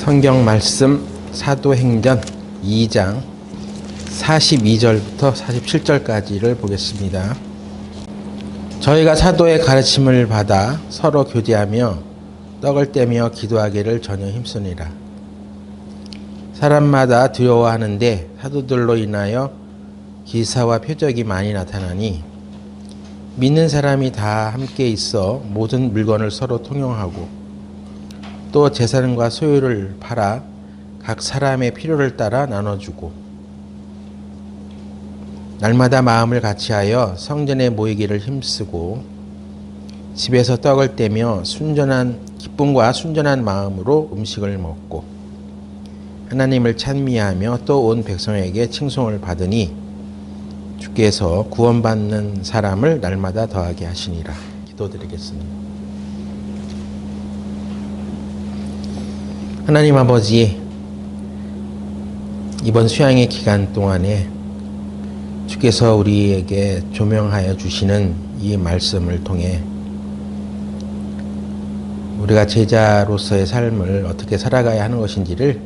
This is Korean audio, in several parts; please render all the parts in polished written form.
성경 말씀 사도행전 2장 42절부터 47절까지를 보겠습니다. 저희가 사도의 가르침을 받아 서로 교제하며 떡을 떼며 기도하기를 전혀 힘쓰니라. 사람마다 두려워하는데 사도들로 인하여 기사와 표적이 많이 나타나니 믿는 사람이 다 함께 있어 모든 물건을 서로 통용하고 또 재산과 소유를 팔아 각 사람의 필요를 따라 나눠주고 날마다 마음을 같이하여 성전에 모이기를 힘쓰고 집에서 떡을 떼며 기쁨과 순전한 마음으로 음식을 먹고 하나님을 찬미하며 또 온 백성에게 칭송을 받으니 주께서 구원받는 사람을 날마다 더하게 하시니라. 기도드리겠습니다. 하나님 아버지, 이번 수양의 기간 동안에 주께서 우리에게 조명하여 주시는 이 말씀을 통해 우리가 제자로서의 삶을 어떻게 살아가야 하는 것인지를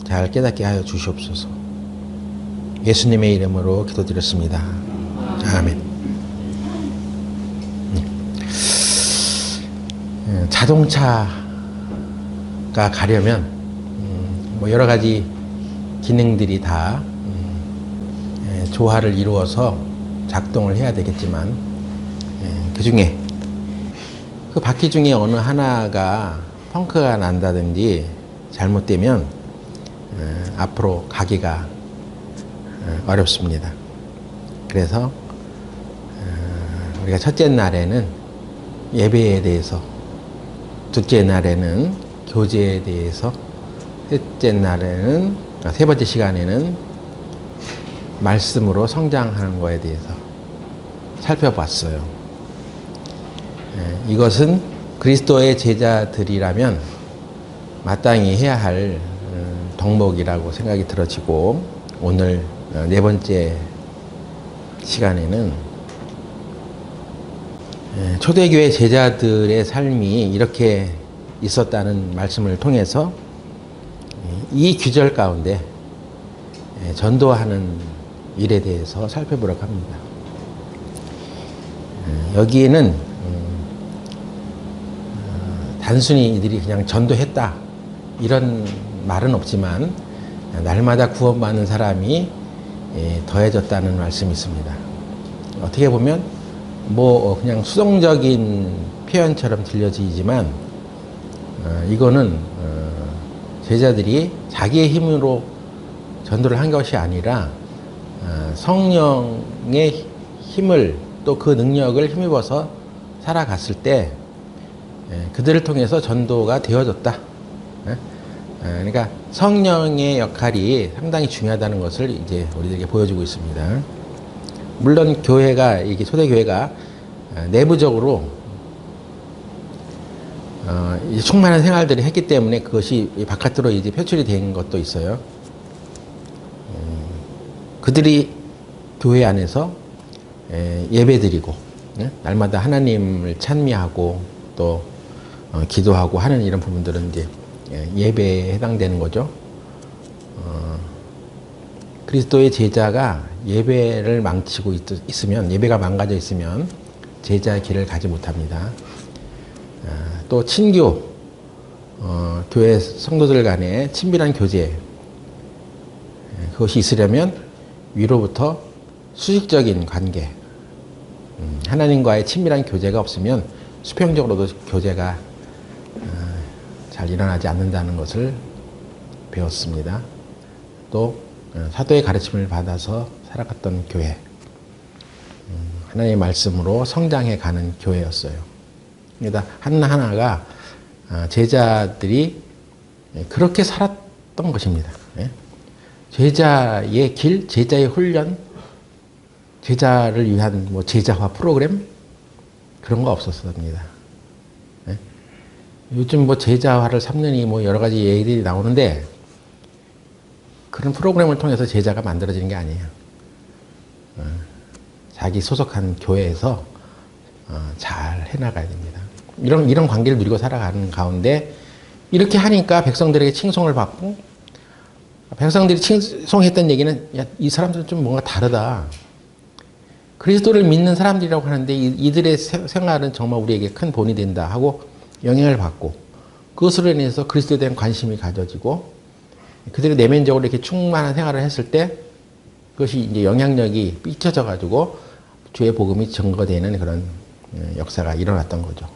잘 깨닫게 하여 주시옵소서. 예수님의 이름으로 기도드렸습니다. 아멘. 자동차가 가려면 여러 가지 기능들이 다 조화를 이루어서 작동을 해야 되겠지만 그 중에 그 바퀴 중에 어느 하나가 펑크가 난다든지 잘못되면 앞으로 가기가 어렵습니다. 그래서 우리가 첫째 날에는 예배에 대해서, 둘째 날에는 교제에 대해서, 세 번째 시간에는 말씀으로 성장하는 것에 대해서 살펴봤어요. 이것은 그리스도의 제자들이라면 마땅히 해야 할 덕목이라고 생각이 들어지고, 오늘 네 번째 시간에는 초대교회 제자들의 삶이 이렇게 있었다는 말씀을 통해서 이 규절 가운데 전도하는 일에 대해서 살펴보려고 합니다. 여기에는 단순히 이들이 그냥 전도했다 이런 말은 없지만 날마다 구원받는 사람이 더해졌다는 말씀이 있습니다. 어떻게 보면 그냥 수동적인 표현처럼 들려지지만 이거는 제자들이 자기의 힘으로 전도를 한 것이 아니라 성령의 힘을, 또 그 능력을 힘입어서 살아갔을 때 그들을 통해서 전도가 되어졌다. 그러니까 성령의 역할이 상당히 중요하다는 것을 이제 우리들에게 보여주고 있습니다. 물론 교회가, 이게 초대교회가 내부적으로 이제 충만한 생활들을 했기 때문에 그것이 바깥으로 이제 표출이 된 것도 있어요. 그들이 교회 안에서 예배드리고 날마다 하나님을 찬미하고 또 기도하고 하는 이런 부분들은 이제 예배에 해당되는 거죠. 그리스도의 제자가 예배를 망치고 있으면, 예배가 망가져 있으면 제자의 길을 가지 못합니다. 또 친교, 교회 성도들 간의 친밀한 교제, 그것이 있으려면 위로부터 수직적인 관계, 하나님과의 친밀한 교제가 없으면 수평적으로도 교제가 잘 일어나지 않는다는 것을 배웠습니다. 또 사도의 가르침을 받아서 살아갔던 교회, 하나님의 말씀으로 성장해가는 교회였어요. 그러니까 하나하나가 제자들이 그렇게 살았던 것입니다. 제자의 길, 제자의 훈련, 제자를 위한 제자화 프로그램, 그런 거 없었습니다. 요즘 제자화를 3년이 여러 가지 얘기들이 나오는데, 그런 프로그램을 통해서 제자가 만들어지는 게 아니에요. 자기 소속한 교회에서 잘 해나가야 됩니다. 이런 관계를 누리고 살아가는 가운데 이렇게 하니까 백성들에게 칭송을 받고, 백성들이 칭송했던 얘기는, 야, 이 사람들은 좀 뭔가 다르다. 그리스도를 믿는 사람들이라고 하는데 이들의 생활은 정말 우리에게 큰 본이 된다 하고 영향을 받고, 그것으로 인해서 그리스도에 대한 관심이 가져지고, 그들이 내면적으로 이렇게 충만한 생활을 했을 때 그것이 이제 영향력이 삐쳐져 가지고 주의 복음이 증거되는 그런 역사가 일어났던 거죠.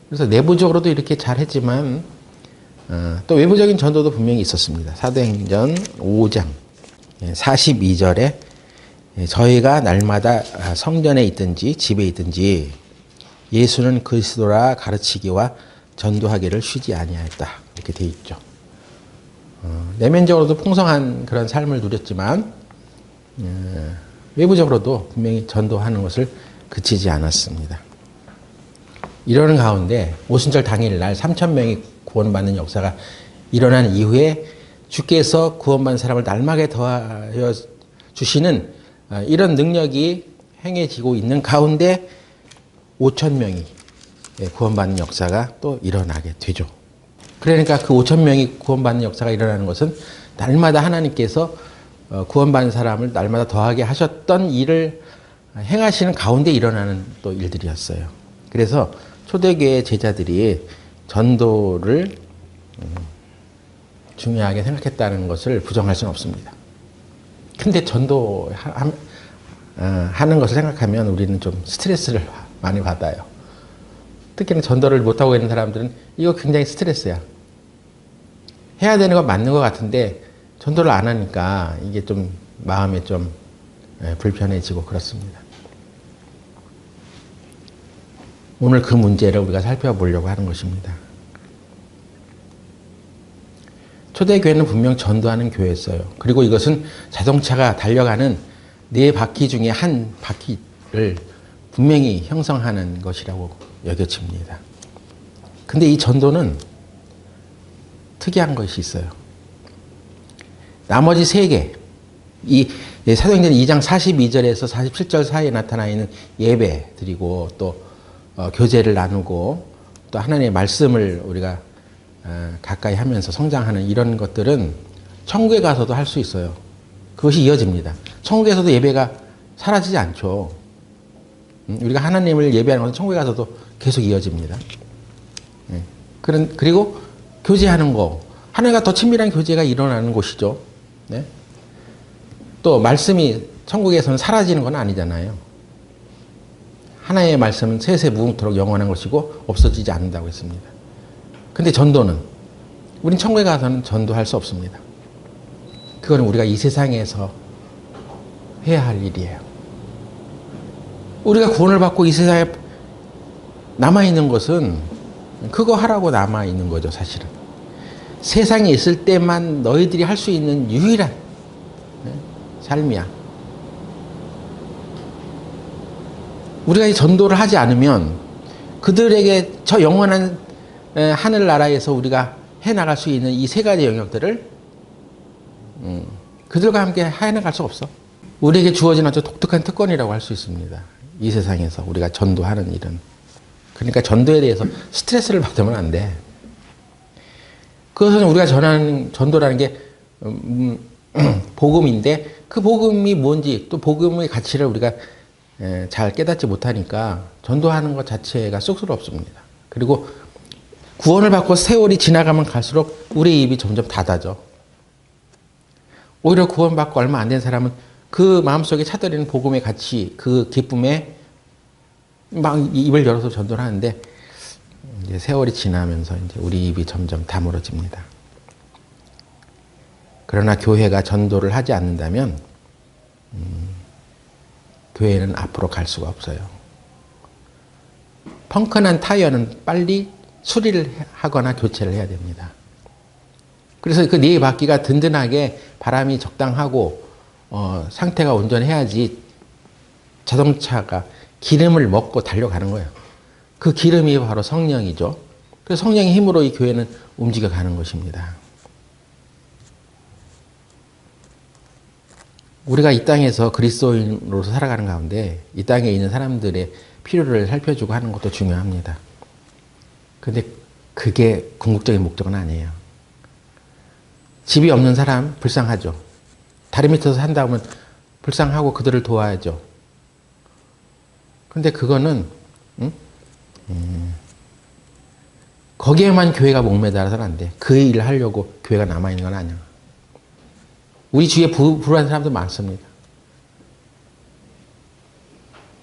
그래서 내부적으로도 이렇게 잘했지만 또 외부적인 전도도 분명히 있었습니다. 사도행전 5장 42절에 저희가 날마다 성전에 있든지 집에 있든지 예수는 그리스도라 가르치기와 전도하기를 쉬지 아니하였다. 이렇게 돼 있죠. 내면적으로도 풍성한 그런 삶을 누렸지만 외부적으로도 분명히 전도하는 것을 그치지 않았습니다. 이러는 가운데 오순절 당일날 3,000명이 구원받는 역사가 일어난 이후에 주께서 구원받는 사람을 날마게 더하여 주시는 이런 능력이 행해지고 있는 가운데 5,000명이 구원받는 역사가 또 일어나게 되죠. 그러니까 그 5,000명이 구원받는 역사가 일어나는 것은 날마다 하나님께서 구원받는 사람을 날마다 더하게 하셨던 일을 행하시는 가운데 일어나는 또 일들이었어요. 그래서 초대교회 제자들이 전도를 중요하게 생각했다는 것을 부정할 수는 없습니다. 근데 전도하는 것을 생각하면 우리는 좀 스트레스를 많이 받아요. 특히나 전도를 못하고 있는 사람들은 이거 굉장히 스트레스야. 해야 되는 건 맞는 것 같은데 전도를 안 하니까 이게 좀 마음에 좀 불편해지고 그렇습니다. 오늘 그 문제를 우리가 살펴보려고 하는 것입니다. 초대교회는 분명 전도하는 교회였어요. 그리고 이것은 자동차가 달려가는 4바퀴 중에 한 바퀴를 분명히 형성하는 것이라고 여겨집니다. 근데 이 전도는 특이한 것이 있어요. 나머지 3개, 이 사도행전 2장 42절에서 47절 사이에 나타나 있는 예배 드리고 또 교제를 나누고 또 하나님의 말씀을 우리가 가까이 하면서 성장하는 이런 것들은 천국에 가서도 할 수 있어요. 그것이 이어집니다. 천국에서도 예배가 사라지지 않죠. 우리가 하나님을 예배하는 것은 천국에 가서도 계속 이어집니다. 그리고 교제하는 거, 하나님과 더 친밀한 교제가 일어나는 곳이죠. 네? 또 말씀이 천국에서는 사라지는 건 아니잖아요. 하나님의 말씀은 세세 무궁토록 영원한 것이고 없어지지 않는다고 했습니다. 근데 전도는 우린 천국에 가서는 전도할 수 없습니다. 그건 우리가 이 세상에서 해야 할 일이에요. 우리가 구원을 받고 이 세상에 남아있는 것은 그거 하라고 남아있는 거죠, 사실은. 세상에 있을 때만 너희들이 할 수 있는 유일한 삶이야. 우리가 이 전도를 하지 않으면 그들에게 저 영원한 하늘나라에서 우리가 해나갈 수 있는 이 3가지 영역들을 그들과 함께 해나갈 수 없어. 우리에게 주어진 아주 독특한 특권이라고 할 수 있습니다. 이 세상에서 우리가 전도하는 일은. 그러니까 전도에 대해서 스트레스를 받으면 안 돼. 그것은 우리가 전하는 전도라는 게 복음인데 그 복음이 뭔지 또 복음의 가치를 우리가 잘 깨닫지 못하니까 전도하는 것 자체가 쑥스럽습니다. 그리고 구원을 받고 세월이 지나가면 갈수록 우리의 입이 점점 닫아져. 오히려 구원받고 얼마 안 된 사람은 그 마음속에 차들이는 복음의 가치, 그 기쁨에 막 입을 열어서 전도를 하는데 이제 세월이 지나면서 이제 우리 입이 점점 다물어집니다. 그러나 교회가 전도를 하지 않는다면 교회는 앞으로 갈 수가 없어요. 펑크난 타이어는 빨리 수리를 하거나 교체를 해야 됩니다. 그래서 그 4바퀴가 든든하게 바람이 적당하고 상태가 온전해야지 자동차가 기름을 먹고 달려가는 거예요. 그 기름이 바로 성령이죠. 그래서 성령의 힘으로 이 교회는 움직여가는 것입니다. 우리가 이 땅에서 그리스도인으로서 살아가는 가운데 이 땅에 있는 사람들의 필요를 살펴주고 하는 것도 중요합니다. 근데 그게 궁극적인 목적은 아니에요. 집이 없는 사람 불쌍하죠. 다리 밑에서 산다 하면 불쌍하고 그들을 도와야죠. 근데 그거는 거기에만 교회가 목매달아서는 안 돼. 그 일을 하려고 교회가 남아있는 건 아니야. 우리 주위에 불우한 사람도 많습니다.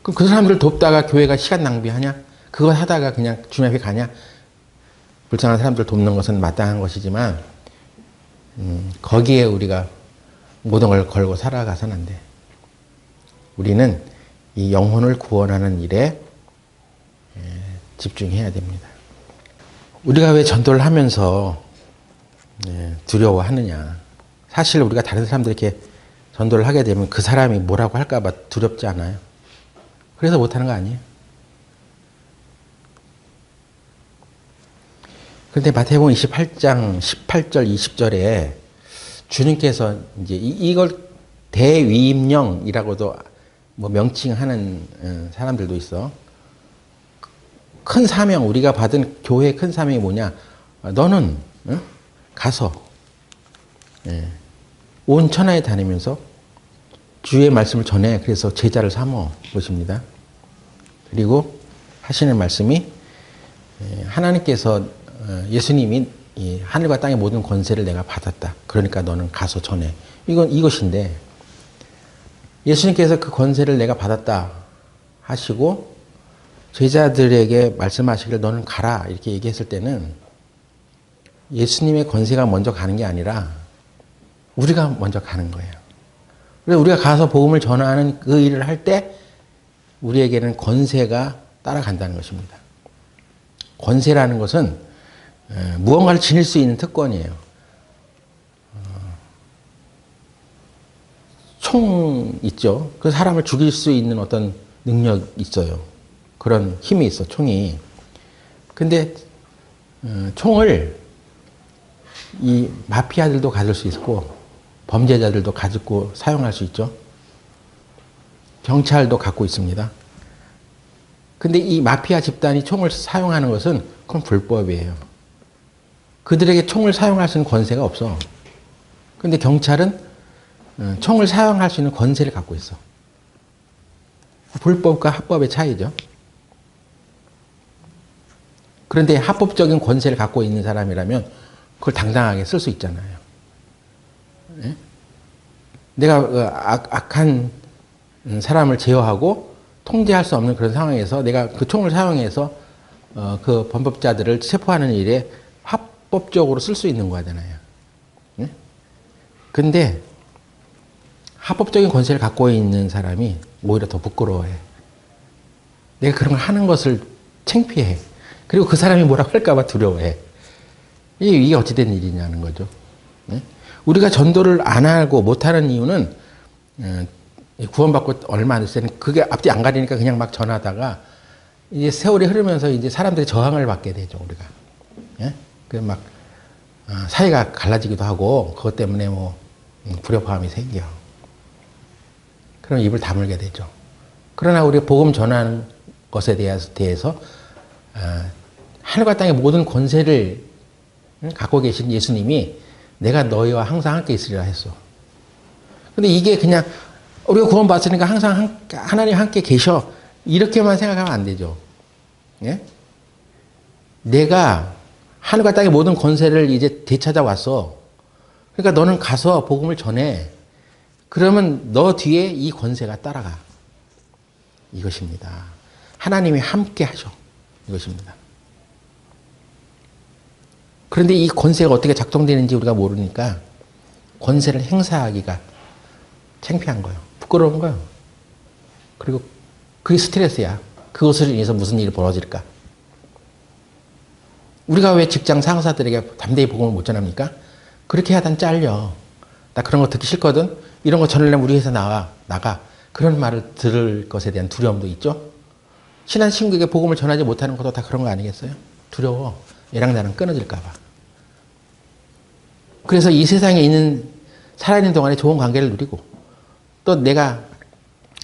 그럼 그 사람들 돕다가 교회가 시간 낭비하냐? 그거 하다가 그냥 주님 앞에 가냐? 불쌍한 사람들 돕는 것은 마땅한 것이지만 거기에 우리가 모든 걸 걸고 살아가서는 안 돼. 우리는 이 영혼을 구원하는 일에 집중해야 됩니다. 우리가 왜 전도를 하면서 두려워하느냐. 사실 우리가 다른 사람들에게 전도를 하게 되면 그 사람이 뭐라고 할까 봐 두렵지 않아요. 그래서 못하는 거 아니에요. 그런데 마태복음 28장 18절 20절에 주님께서 이제 이걸 대위임령이라고도 뭐 명칭하는 사람들도 있어. 큰 사명, 우리가 받은 교회의 큰 사명이 뭐냐? 너는 가서 온 천하에 다니면서 주의 말씀을 전해. 그래서 제자를 삼어 보십니다. 그리고 하시는 말씀이 하나님께서 예수님이 이 하늘과 땅의 모든 권세를 내가 받았다. 그러니까 너는 가서 전해. 이것인데 예수님께서 그 권세를 내가 받았다 하시고 제자들에게 말씀하시길 너는 가라 이렇게 얘기했을 때는 예수님의 권세가 먼저 가는 게 아니라 우리가 먼저 가는 거예요. 그래서 우리가 가서 복음을 전하는 그 일을 할 때 우리에게는 권세가 따라간다는 것입니다. 권세라는 것은 무언가를 지닐 수 있는 특권이에요. 총 있죠. 그 사람을 죽일 수 있는 어떤 능력이 있어요. 그런 힘이 있어, 총이. 근데 총을 이 마피아들도 가질 수 있고 범죄자들도 가지고 사용할 수 있죠. 경찰도 갖고 있습니다. 근데 이 마피아 집단이 총을 사용하는 것은 그건 불법이에요. 그들에게 총을 사용할 수 있는 권세가 없어. 근데 경찰은 총을 사용할 수 있는 권세를 갖고 있어. 불법과 합법의 차이죠. 그런데 합법적인 권세를 갖고 있는 사람이라면 그걸 당당하게 쓸 수 있잖아요. 네? 내가 악한 사람을 제어하고 통제할 수 없는 그런 상황에서 내가 그 총을 사용해서 그 범법자들을 체포하는 일에 합법적으로 쓸 수 있는 거잖아요. 네? 근데 합법적인 권세를 갖고 있는 사람이 오히려 더 부끄러워해. 내가 그런 걸 하는 것을 창피해. 그리고 그 사람이 뭐라고 할까봐 두려워해. 이게 어찌된 일이냐는 거죠. 네? 우리가 전도를 안 하고 못하는 이유는 구원받고 얼마 안 됐을 때는 그게 앞뒤 안 가리니까 그냥 막 전하다가 이제 세월이 흐르면서 이제 사람들이 저항을 받게 되죠, 우리가. 예? 그 막 사이가 갈라지기도 하고 그것 때문에 뭐 불협화음이 생겨. 그럼 입을 다물게 되죠. 그러나 우리가 복음 전하는 것에 대해서 하늘과 땅의 모든 권세를 갖고 계신 예수님이 내가 너희와 항상 함께 있으리라 했어. 근데 이게 그냥 우리가 구원받았으니까 항상 하나님 함께 계셔. 이렇게만 생각하면 안 되죠. 예? 내가 하늘과 땅의 모든 권세를 이제 되찾아왔어. 그러니까 너는 가서 복음을 전해. 그러면 너 뒤에 이 권세가 따라가. 이것입니다. 하나님이 함께 하셔. 이것입니다. 그런데 이 권세가 어떻게 작동되는지 우리가 모르니까 권세를 행사하기가 창피한 거예요. 부끄러운 거예요. 그리고 그게 스트레스야. 그것을 인해서 무슨 일이 벌어질까? 우리가 왜 직장 상사들에게 담대히 복음을 못 전합니까? 그렇게 하다 잘려. 나 그런 거 듣기 싫거든? 이런 거 전하려면 우리 회사 나가. 그런 말을 들을 것에 대한 두려움도 있죠? 친한 친구에게 복음을 전하지 못하는 것도 다 그런 거 아니겠어요? 두려워. 얘랑 나랑 끊어질까 봐. 그래서 이 세상에 살아있는 동안에 좋은 관계를 누리고 또 내가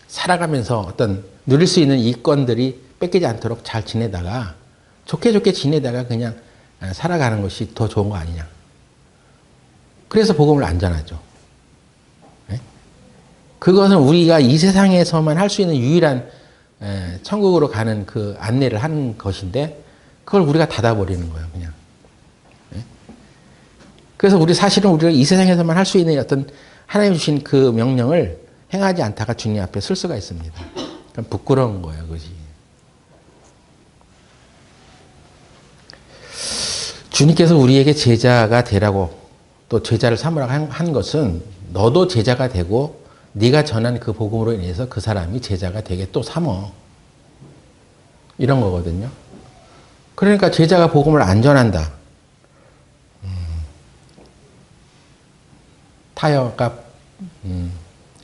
살아가면서 어떤 누릴 수 있는 이권들이 뺏기지 않도록 잘 지내다가 좋게 지내다가 그냥 살아가는 것이 더 좋은 거 아니냐. 그래서 복음을 안 전하죠. 네? 그것은 우리가 이 세상에서만 할 수 있는 유일한 천국으로 가는 그 안내를 하는 것인데 그걸 우리가 닫아버리는 거예요, 그냥. 네? 그래서 사실은 우리가 이 세상에서만 할 수 있는 어떤 하나님 주신 그 명령을 행하지 않다가 주님 앞에 설 수가 있습니다. 그럼 부끄러운 거예요, 그것이. 주님께서 우리에게 제자가 되라고 또 제자를 삼으라고 한 것은 너도 제자가 되고 네가 전한 그 복음으로 인해서 그 사람이 제자가 되게 또 삼어. 이런 거거든요. 그러니까 제자가 복음을 안 전한다. 타이어가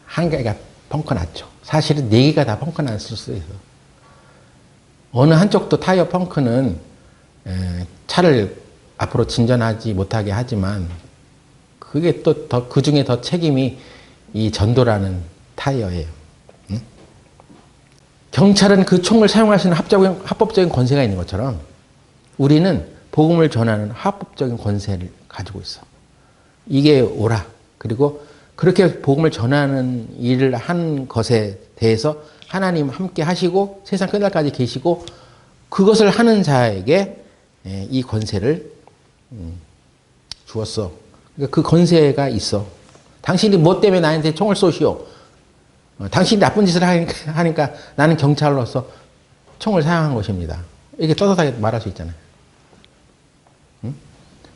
한 개가 펑크났죠. 사실은 네 개가 다 펑크났을 수 있어. 어느 한쪽도 타이어 펑크는 차를 앞으로 진전하지 못하게 하지만 그게 또 그 중에 더 책임이 이 전도라는 타이어예요. 응? 경찰은 그 총을 사용할 수 있는 합법적인 권세가 있는 것처럼 우리는 복음을 전하는 합법적인 권세를 가지고 있어. 이게 옳아. 그리고 그렇게 복음을 전하는 일을 한 것에 대해서 하나님 함께 하시고 세상 끝날까지 계시고 그것을 하는 자에게 이 권세를 주었어. 그러니까 그 권세가 있어. 당신이 뭐 때문에 나한테 총을 쏘시오? 당신이 나쁜 짓을 하니까 나는 경찰로서 총을 사용한 것입니다. 이렇게 떳떳하게 말할 수 있잖아요. 응?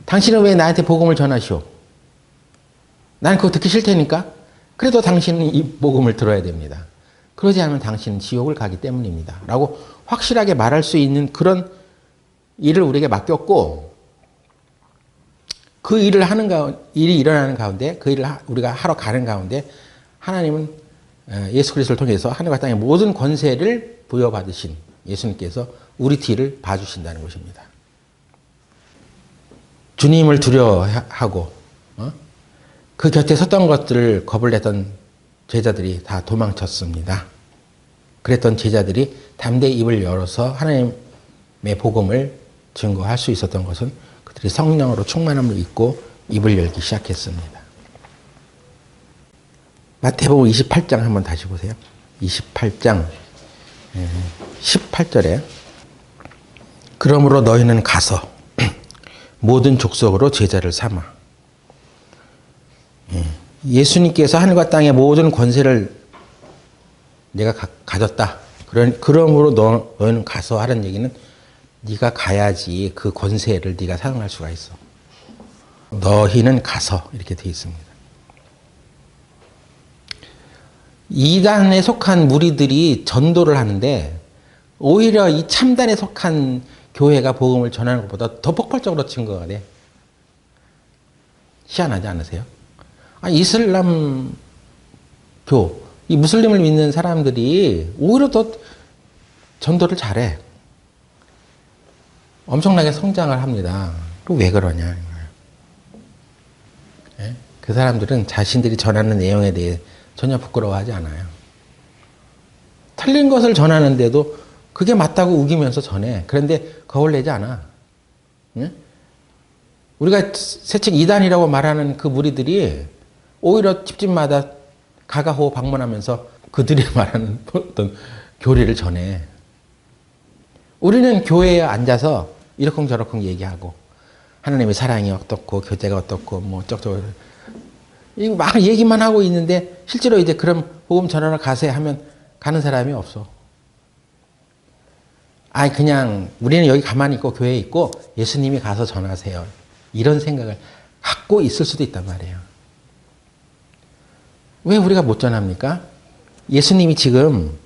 당신은 왜 나한테 복음을 전하시오? 나는 그거 듣기 싫다니까? 그래도 당신은 이 복음을 들어야 됩니다. 그러지 않으면 당신은 지옥을 가기 때문입니다. 라고 확실하게 말할 수 있는 그런 일을 우리에게 맡겼고 그 일을 일이 일어나는 가운데 그 일을 우리가 하러 가는 가운데 하나님은 예수 그리스도를 통해서 하늘과 땅의 모든 권세를 부여받으신 예수님께서 우리 뒤를 봐주신다는 것입니다. 주님을 두려워하고 그 곁에 섰던 것들을 겁을 냈던 제자들이 다 도망쳤습니다. 그랬던 제자들이 담대히 입을 열어서 하나님의 복음을 증거할 수 있었던 것은 그들이 성령으로 충만함을 입고 입을 열기 시작했습니다. 마태복음 28장 한번 다시 보세요. 28장 18절에 그러므로 너희는 가서 모든 족속으로 제자를 삼아. 예수님께서 하늘과 땅의 모든 권세를 내가 가졌다. 그러므로 너희는 가서 하는 얘기는 네가 가야지 그 권세를 네가 사용할 수가 있어. 너희는 가서 이렇게 되어 있습니다. 이단에 속한 무리들이 전도를 하는데 오히려 이 참단에 속한 교회가 복음을 전하는 것보다 더 폭발적으로 증거가 돼. 희한하지 않으세요? 이슬람교, 이 무슬림을 믿는 사람들이 오히려 더 전도를 잘해. 엄청나게 성장을 합니다. 왜 그러냐. 그 사람들은 자신들이 전하는 내용에 대해 전혀 부끄러워하지 않아요. 틀린 것을 전하는데도 그게 맞다고 우기면서 전해. 그런데 겁을 내지 않아. 우리가 세책 이단이라고 말하는 그 무리들이 오히려 집집마다 가가호 방문하면서 그들이 말하는 어떤 교리를 전해. 우리는 교회에 앉아서 이러쿵저러쿵 얘기하고 하나님의 사랑이 어떻고 교제가 어떻고 뭐 어쩌고 이거 막 얘기만 하고 있는데 실제로 이제 그럼 복음 전하러 가세요 하면 가는 사람이 없어. 그냥 우리는 여기 가만히 있고 교회에 있고 예수님이 가서 전하세요. 이런 생각을 갖고 있을 수도 있단 말이에요. 왜 우리가 못 전합니까? 예수님이 지금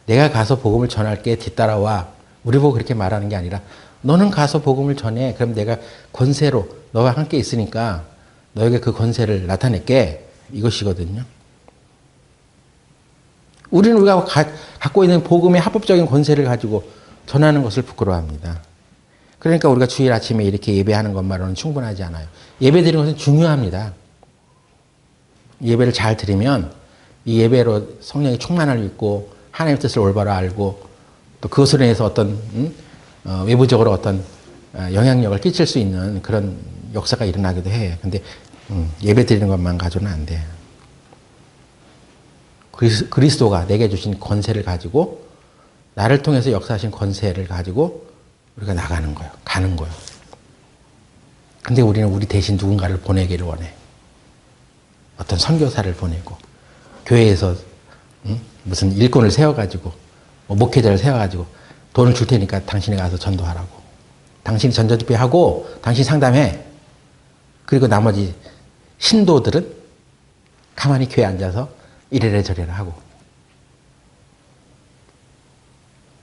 내가 가서 복음을 전할게 뒤따라와 우리 보고 그렇게 말하는 게 아니라 너는 가서 복음을 전해. 그럼 내가 권세로 너와 함께 있으니까 너에게 그 권세를 나타낼게. 이것이거든요. 우리가 갖고 있는 복음의 합법적인 권세를 가지고 전하는 것을 부끄러워합니다. 그러니까 우리가 주일 아침에 이렇게 예배하는 것만으로는 충분하지 않아요. 예배 드리는 것은 중요합니다. 예배를 잘 드리면 이 예배로 성령의 충만함을 입고 하나님의 뜻을 올바로 알고 또 그것으로 인해서 어떤 외부적으로 어떤 영향력을 끼칠 수 있는 그런 역사가 일어나기도 해. 근데 예배 드리는 것만 가지고는 안 돼. 그리스도가 내게 주신 권세를 가지고 나를 통해서 역사하신 권세를 가지고 우리가 나가는 거예요. 가는 거예요. 근데 우리는 우리 대신 누군가를 보내기를 원해. 어떤 선교사를 보내고 교회에서 무슨 일꾼을 세워가지고 뭐 목회자를 세워가지고 돈을 줄 테니까 당신이 가서 전도하라고. 당신이 전도집회하고 당신 상담해. 그리고 나머지 신도들은 가만히 교회에 앉아서 이래라 저래라 하고.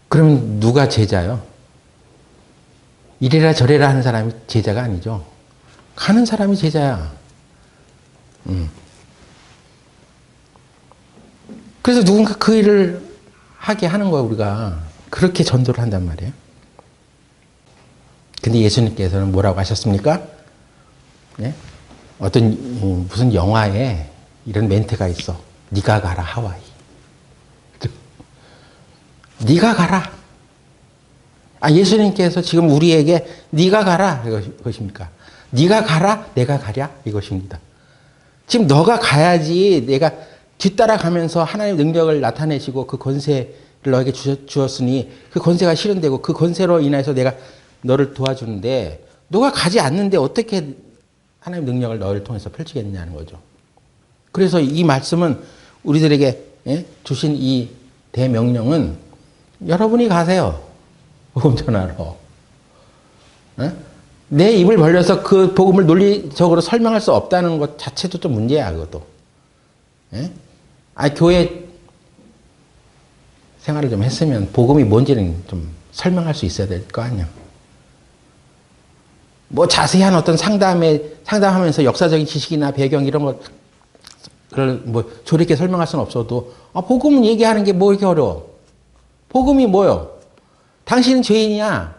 그러면 누가 제자요? 이래라 저래라 하는 사람이 제자가 아니죠. 가는 사람이 제자야. 그래서 누군가 그 일을 하게 하는 거야, 우리가. 그렇게 전도를 한단 말이에요. 근데 예수님께서는 뭐라고 하셨습니까? 네? 어떤 무슨 영화에 이런 멘트가 있어. 네가 가라 하와이. 네가 가라. 예수님께서 지금 우리에게 네가 가라 이것입니까? 네가 가라 내가 가랴 이것입니다. 지금 너가 가야지 내가 뒤따라가면서 하나님의 능력을 나타내시고 그 권세를 너에게 주었으니 그 권세가 실현되고 그 권세로 인해서 내가 너를 도와주는데 너가 가지 않는데 어떻게 하나님의 능력을 너를 통해서 펼치겠느냐는 거죠. 그래서 이 말씀은 우리들에게 주신 이 대명령은 여러분이 가세요. 복음 전하러. 내 입을 벌려서 그 복음을 논리적으로 설명할 수 없다는 것 자체도 좀 문제야, 그것도. 교회 생활을 좀 했으면 복음이 뭔지는 좀 설명할 수 있어야 될 거 아니야. 뭐 자세한 어떤 상담하면서 역사적인 지식이나 배경 이런 것을 뭐 조리게 설명할 수는 없어도 복음은 얘기하는 게 뭐 이렇게 어려워. 복음이 뭐요? 당신은 죄인이야.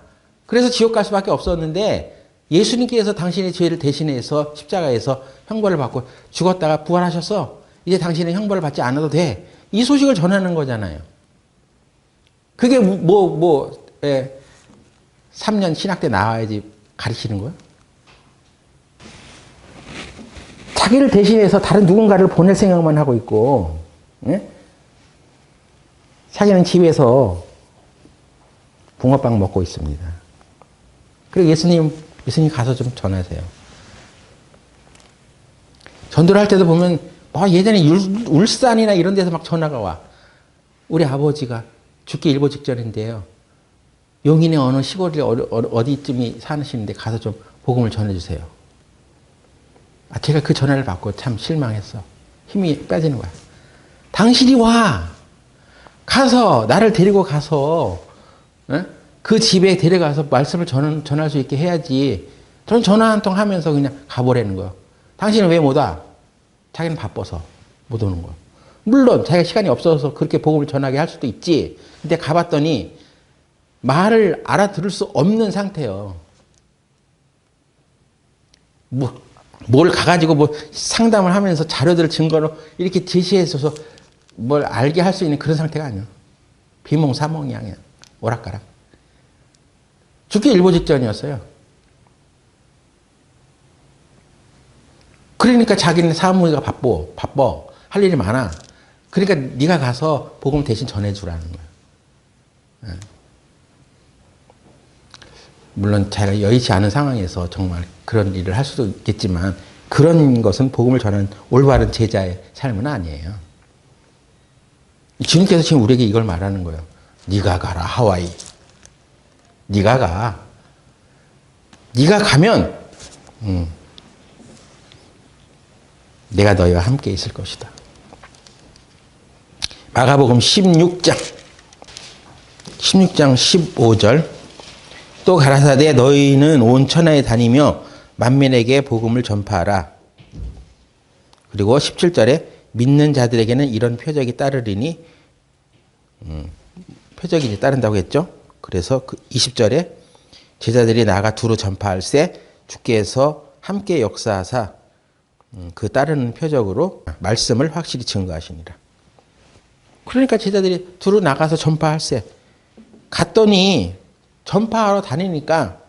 그래서 지옥 갈 수밖에 없었는데 예수님께서 당신의 죄를 대신해서 십자가에서 형벌을 받고 죽었다가 부활하셔서 이제 당신은 형벌을 받지 않아도 돼. 이 소식을 전하는 거잖아요. 그게 3년 신학 때 나와야지 가르치는 거야? 자기를 대신해서 다른 누군가를 보낼 생각만 하고 있고, 자기는 집에서 붕어빵 먹고 있습니다. 그리고 예수님 가서 좀 전하세요. 전도를 할 때도 보면 예전에 울산이나 이런 데서 막 전화가 와. 우리 아버지가 죽기 일보 직전인데요. 용인의 어느 시골에 어디쯤이 사시는데 가서 좀 복음을 전해주세요. 제가 그 전화를 받고 참 실망했어. 힘이 빠지는 거야. 당신이 와. 가서 나를 데리고 가서 그 집에 데려가서 말씀을 전할 수 있게 해야지. 저는 전화 한 통 하면서 그냥 가보라는 거예요. 당신은 왜 못 와? 자기는 바빠서 못 오는 거예요. 물론 자기가 시간이 없어서 그렇게 복음을 전하게 할 수도 있지. 근데 가봤더니 말을 알아들을 수 없는 상태예요. 뭘 가가지고 상담을 하면서 자료들을 증거로 이렇게 제시해서 뭘 알게 할 수 있는 그런 상태가 아니에요. 비몽사몽이야, 그냥. 오락가락. 죽기 일보 직전이었어요. 그러니까 자기는 사무가 바빠. 할 일이 많아. 그러니까 네가 가서 복음 대신 전해주라는 거야. 물론 잘 여의치 않은 상황에서 정말 그런 일을 할 수도 있겠지만 그런 것은 복음을 전하는 올바른 제자의 삶은 아니에요. 주님께서 지금 우리에게 이걸 말하는 거예요. 네가 가라 하와이. 네가 가. 네가 가면 내가 너희와 함께 있을 것이다. 마가복음 16장 15절 또 가라사대 너희는 온 천하에 다니며 만민에게 복음을 전파하라. 그리고 17절에 믿는 자들에게는 이런 표적이 따르리니 표적이 이제 따른다고 했죠. 그래서 그 20절에 제자들이 나가 두루 전파할세 주께서 함께 역사하사 그 따르는 표적으로 말씀을 확실히 증거하시니라. 그러니까 제자들이 두루 나가서 전파할세. 갔더니 전파하러 다니니까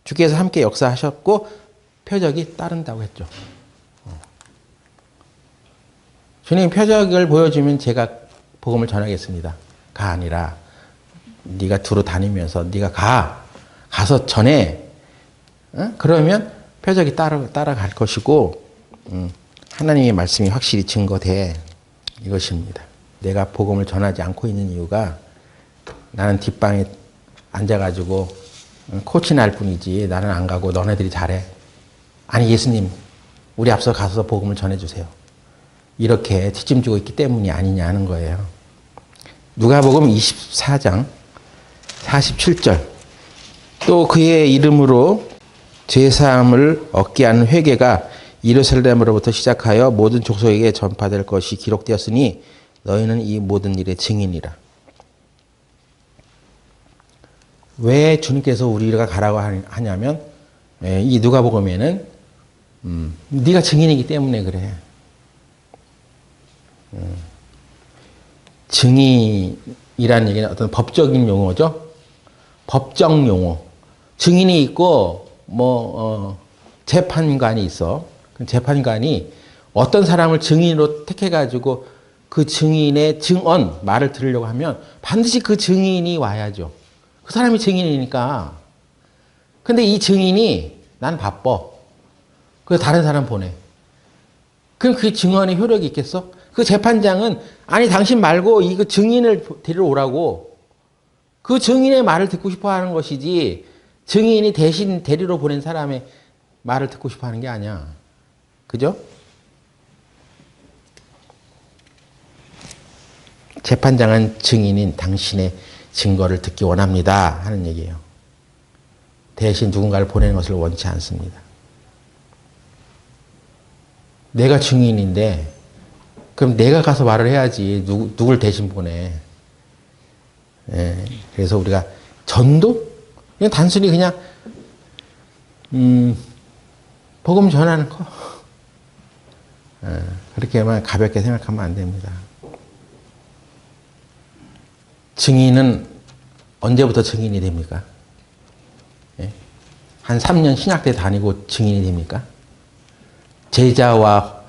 주께서 함께 역사하셨고 표적이 따른다고 했죠. 주님 표적을 보여주면 제가 복음을 전하겠습니다. 가 아니라 네가 두루 다니면서 네가 가서 전해. 그러면 표적이 따라갈 것이고 하나님의 말씀이 확실히 증거돼 이것입니다. 내가 복음을 전하지 않고 있는 이유가 나는 뒷방에 앉아가지고 코치 날 뿐이지 나는 안 가고 너네들이 잘해. 아니 예수님 우리 앞서 가서 복음을 전해주세요. 이렇게 뒷짐지고 있기 때문이 아니냐 하는 거예요. 누가복음 24장 47절 또 그의 이름으로 죄사함을 얻게 하는 회개가 예루살렘으로부터 시작하여 모든 족속에게 전파될 것이 기록되었으니 너희는 이 모든 일의 증인이라. 왜 주님께서 우리가 가라고 하냐면 이 누가복음에는 네가 증인이기 때문에 그래. 증인이라는 얘기는 어떤 법적인 용어죠. 법정 용어. 증인이 있고 재판관이 있어. 재판관이 어떤 사람을 증인으로 택해가지고 그 증인의 증언, 말을 들으려고 하면 반드시 그 증인이 와야죠. 그 사람이 증인이니까. 근데 이 증인이 난 바빠. 그래서 다른 사람 보내. 그럼 그 증언의 효력이 있겠어? 그 재판장은 아니 당신 말고 이거 증인을 데리러 오라고. 그 증인의 말을 듣고 싶어 하는 것이지 증인이 대신 데리러 보낸 사람의 말을 듣고 싶어 하는 게 아니야. 그죠? 재판장은 증인인 당신의 증거를 듣기 원합니다 하는 얘기예요. 대신 누군가를 보내는 것을 원치 않습니다. 내가 증인인데 그럼 내가 가서 말을 해야지 누굴 대신 보내. 그래서 우리가 전도? 그냥 단순히 그냥 복음 전하는 거 그렇게만 가볍게 생각하면 안 됩니다. 증인은 언제부터 증인이 됩니까? 한 3년 신학대 다니고 증인이 됩니까? 제자와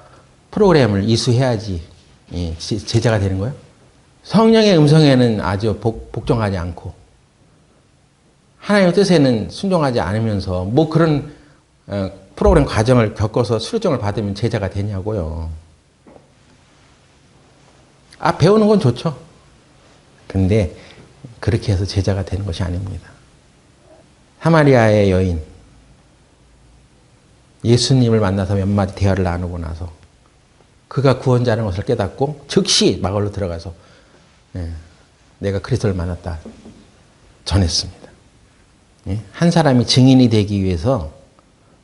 프로그램을 이수해야지 제자가 되는 거예요? 성령의 음성에는 아주 복종하지 않고 하나님의 뜻에는 순종하지 않으면서 뭐 그런 프로그램 과정을 겪어서 수료증을 받으면 제자가 되냐고요. 배우는 건 좋죠. 근데 그렇게 해서 제자가 되는 것이 아닙니다. 사마리아의 여인 예수님을 만나서 몇 마디 대화를 나누고 나서 그가 구원자라는 것을 깨닫고 즉시 마을로 들어가서 내가 그리스도를 만났다 전했습니다. 한 사람이 증인이 되기 위해서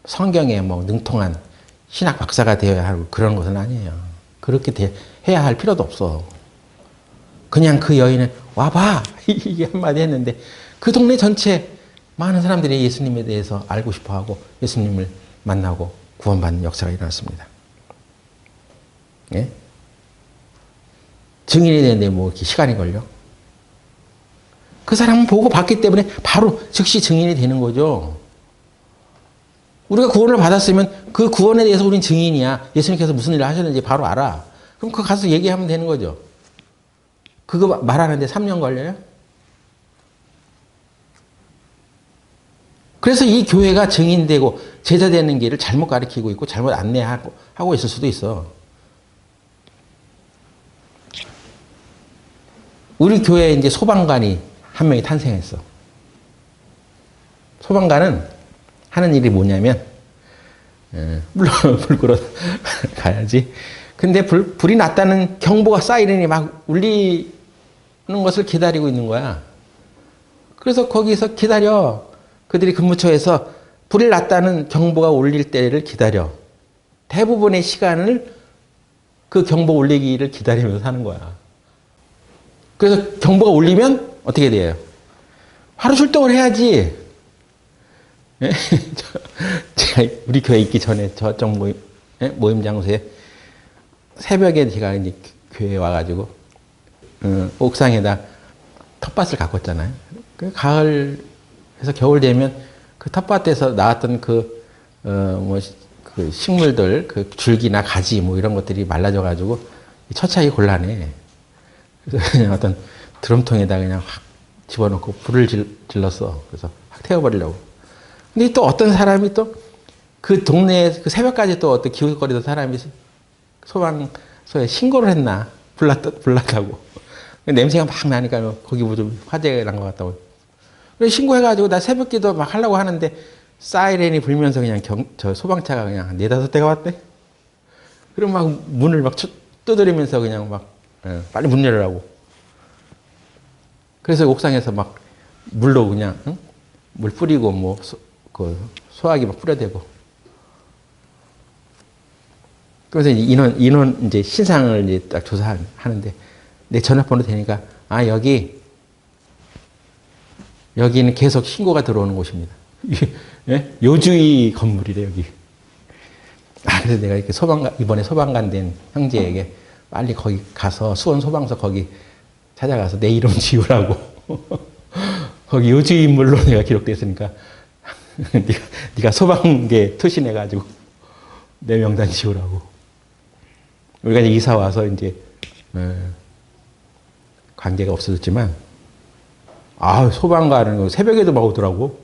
성경에 능통한 신학 박사가 되어야 하고 그런 것은 아니에요. 그렇게 해야 할 필요도 없어. 그냥 그 여인은 와봐 이게 한마디 했는데 그 동네 전체 많은 사람들이 예수님에 대해서 알고 싶어하고 예수님을 만나고 구원받는 역사가 일어났습니다. 예? 증인이 되는데 뭐 이렇게 시간이 걸려? 그 사람은 보고 봤기 때문에 바로 즉시 증인이 되는 거죠. 우리가 구원을 받았으면 그 구원에 대해서 우린 증인이야. 예수님께서 무슨 일을 하셨는지 바로 알아. 그럼 그거 가서 얘기하면 되는 거죠. 그거 말하는데 3년 걸려요? 그래서 이 교회가 증인되고 제자되는 길을 잘못 가르치고 있고 잘못 안내하고 있을 수도 있어. 우리 교회에 이제 소방관이 한 명이 탄생했어. 소방관은 하는 일이 뭐냐면, 물론 불 끌어 가야지. 근데 불이 났다는 경보가 사이렌이 막 울리는 것을 기다리고 있는 거야. 그래서 거기서 기다려. 그들이 근무처에서 불이 났다는 경보가 울릴 때를 기다려. 대부분의 시간을 그 경보 울리기를 기다리면서 사는 거야. 그래서 경보가 울리면 어떻게 돼요? 바로 출동을 해야지. 제가 우리 교회 있기 전에 저쪽 모임 장소에 새벽에 제가 이제 교회에 와가지고 옥상에다 텃밭을 가꿨잖아요. 그 가을에서 겨울 되면 그 텃밭에서 나왔던 그 식물들, 그 줄기나 가지 뭐 이런 것들이 말라져가지고 처치하기 곤란해. 그래서 그냥 어떤 드럼통에다 그냥 확 집어넣고 불을 질렀어. 그래서 확 태워버리려고. 근데 또 어떤 사람이 또 그 동네에 그 새벽까지 또 어떤 기웃거리던 사람이 소방서에 신고를 했나? 불났다고. 냄새가 막 나니까 거기 뭐 좀 화재가 난 것 같다고. 그래서 신고해가지고 나 새벽 기도 막 하려고 하는데 사이렌이 불면서 그냥 저 소방차가 그냥 한 4-5대가 왔대. 그럼 막 문을 막 두드리면서 그냥 막 빨리 문 열으라고. 그래서 옥상에서 막 물로 그냥 물 뿌리고 뭐 소화기 막 뿌려대고. 그래서 인원 이제 신상을 이제 딱 조사하는데 내 전화번호 되니까 여기는 계속 신고가 들어오는 곳입니다. 예? 요주의 건물이래 여기. 그래서 내가 이렇게 이번에 소방관 된 형제에게 빨리 거기 가서 수원 소방서 거기 찾아가서 내 이름 지우라고. 거기 요주의 인물로 내가 기록됐으니까 네가 소방계 투신해가지고 내 명단 지우라고. 우리가 이제 이사 와서 이제 관계가 없어졌지만 소방관은 새벽에도 막 오더라고.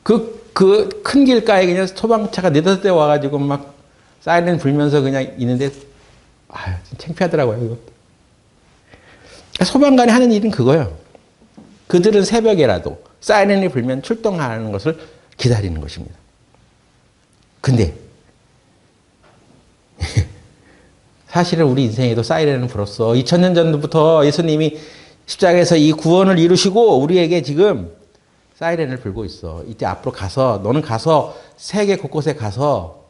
그 큰 길가에 그냥 소방차가 4-5대 와가지고 막 사이렌 불면서 그냥 있는데 창피하더라고요. 이거. 소방관이 하는 일은 그거예요. 그들은 새벽에라도 사이렌이 불면 출동하는 것을 기다리는 것입니다. 근데 사실은 우리 인생에도 사이렌은 불었어. 2000년 전부터 예수님이 십자가에서 이 구원을 이루시고 우리에게 지금 사이렌을 불고 있어. 이때 앞으로 너는 가서 세계 곳곳에 가서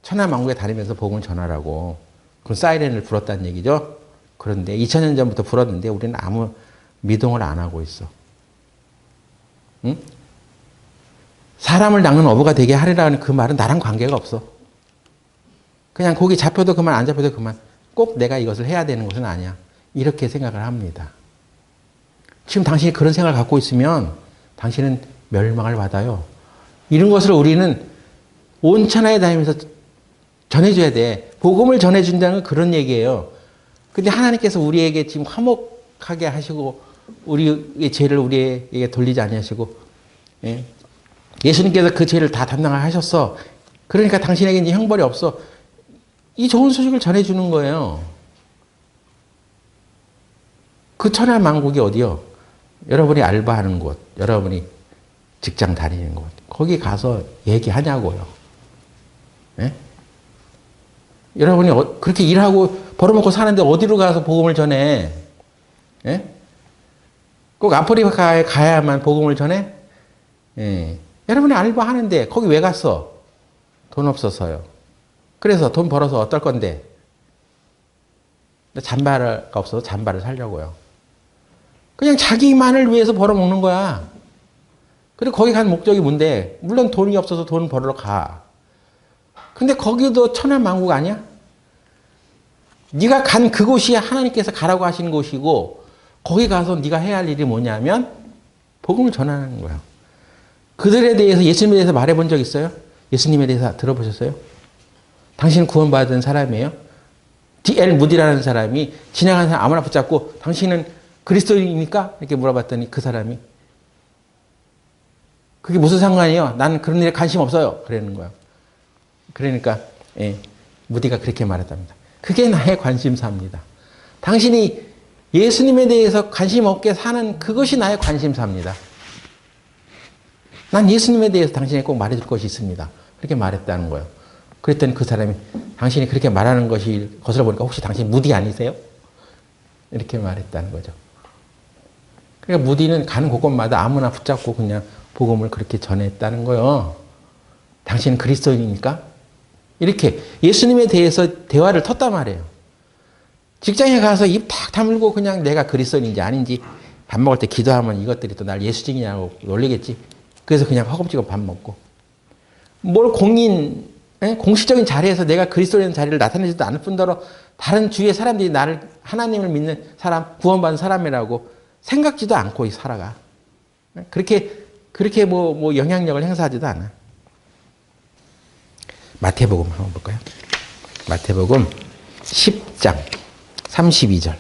천하만국에 다니면서 복음을 전하라고. 그럼 사이렌을 불었다는 얘기죠. 그런데 2000년 전부터 불었는데 우리는 아무 미동을 안 하고 있어. 응? 사람을 낚는 어부가 되게 하리라는 그 말은 나랑 관계가 없어. 그냥 고기 잡혀도 그만, 안 잡혀도 그만. 꼭 내가 이것을 해야 되는 것은 아니야. 이렇게 생각을 합니다. 지금 당신이 그런 생각을 갖고 있으면 당신은 멸망을 받아요. 이런 것을 우리는 온 천하에 다니면서 전해줘야 돼. 복음을 전해준다는 건 그런 얘기예요. 근데 하나님께서 우리에게 지금 화목하게 하시고 우리의 죄를 우리에게 돌리지 아니하시고 예수님께서 그 죄를 다 담당하셨어. 그러니까 당신에게 이제 형벌이 없어. 이 좋은 소식을 전해주는 거예요. 그 천하만국이 어디요? 여러분이 알바하는 곳, 여러분이 직장 다니는 곳, 거기 가서 얘기하냐고요. 예? 여러분이 그렇게 일하고 벌어먹고 사는데 어디로 가서 복음을 전해? 예? 꼭 아프리카에 가야만 복음을 전해? 예. 여러분이 알바하는데 거기 왜 갔어? 돈 없어서요. 그래서 돈 벌어서 어떨 건데? 잠바가 없어서 잠바를 사려고요. 그냥 자기만을 위해서 벌어먹는 거야. 그리고 거기 간 목적이 뭔데? 물론 돈이 없어서 돈 벌으러 가. 근데 거기도 천하만국 아니야? 네가 간 그곳이 하나님께서 가라고 하시는 곳이고 거기 가서 네가 해야 할 일이 뭐냐면 복음을 전하는 거야. 그들에 대해서 예수님에 대해서 말해본 적 있어요? 예수님에 대해서 들어보셨어요? 당신은 구원받은 사람이에요? D.L. 무디라는 사람이 지나가는 사람 아무나 붙잡고 당신은 그리스도인입니까? 이렇게 물어봤더니 그 사람이 그게 무슨 상관이에요? 나는 그런 일에 관심 없어요. 그러는 거야. 그러니까 무디가 그렇게 말했답니다. 그게 나의 관심사입니다. 당신이 예수님에 대해서 관심 없게 사는 그것이 나의 관심사입니다. 난 예수님에 대해서 당신에게 꼭 말해줄 것이 있습니다. 그렇게 말했다는 거예요. 그랬더니 그 사람이 당신이 그렇게 말하는 것을 보니까 혹시 당신 무디 아니세요? 이렇게 말했다는 거죠. 그러니까 무디는 가는 곳곳마다 아무나 붙잡고 그냥 복음을 그렇게 전했다는 거예요. 당신은 그리스도인입니까? 이렇게 예수님에 대해서 대화를 텄단 말이에요. 직장에 가서 입 탁 다물고 그냥 내가 그리스도인인지 아닌지 밥 먹을 때 기도하면 이것들이 또 날 예수증이냐고 놀리겠지. 그래서 그냥 허겁지겁 밥 먹고. 뭘 공식적인 자리에서 내가 그리스도인 자리를 나타내지도 않을 뿐더러 다른 주위의 사람들이 나를 하나님을 믿는 사람, 구원받은 사람이라고 생각지도 않고 살아가. 그렇게 그렇게 뭐 영향력을 행사하지도 않아. 마태복음 한번 볼까요? 마태복음 10장 32절.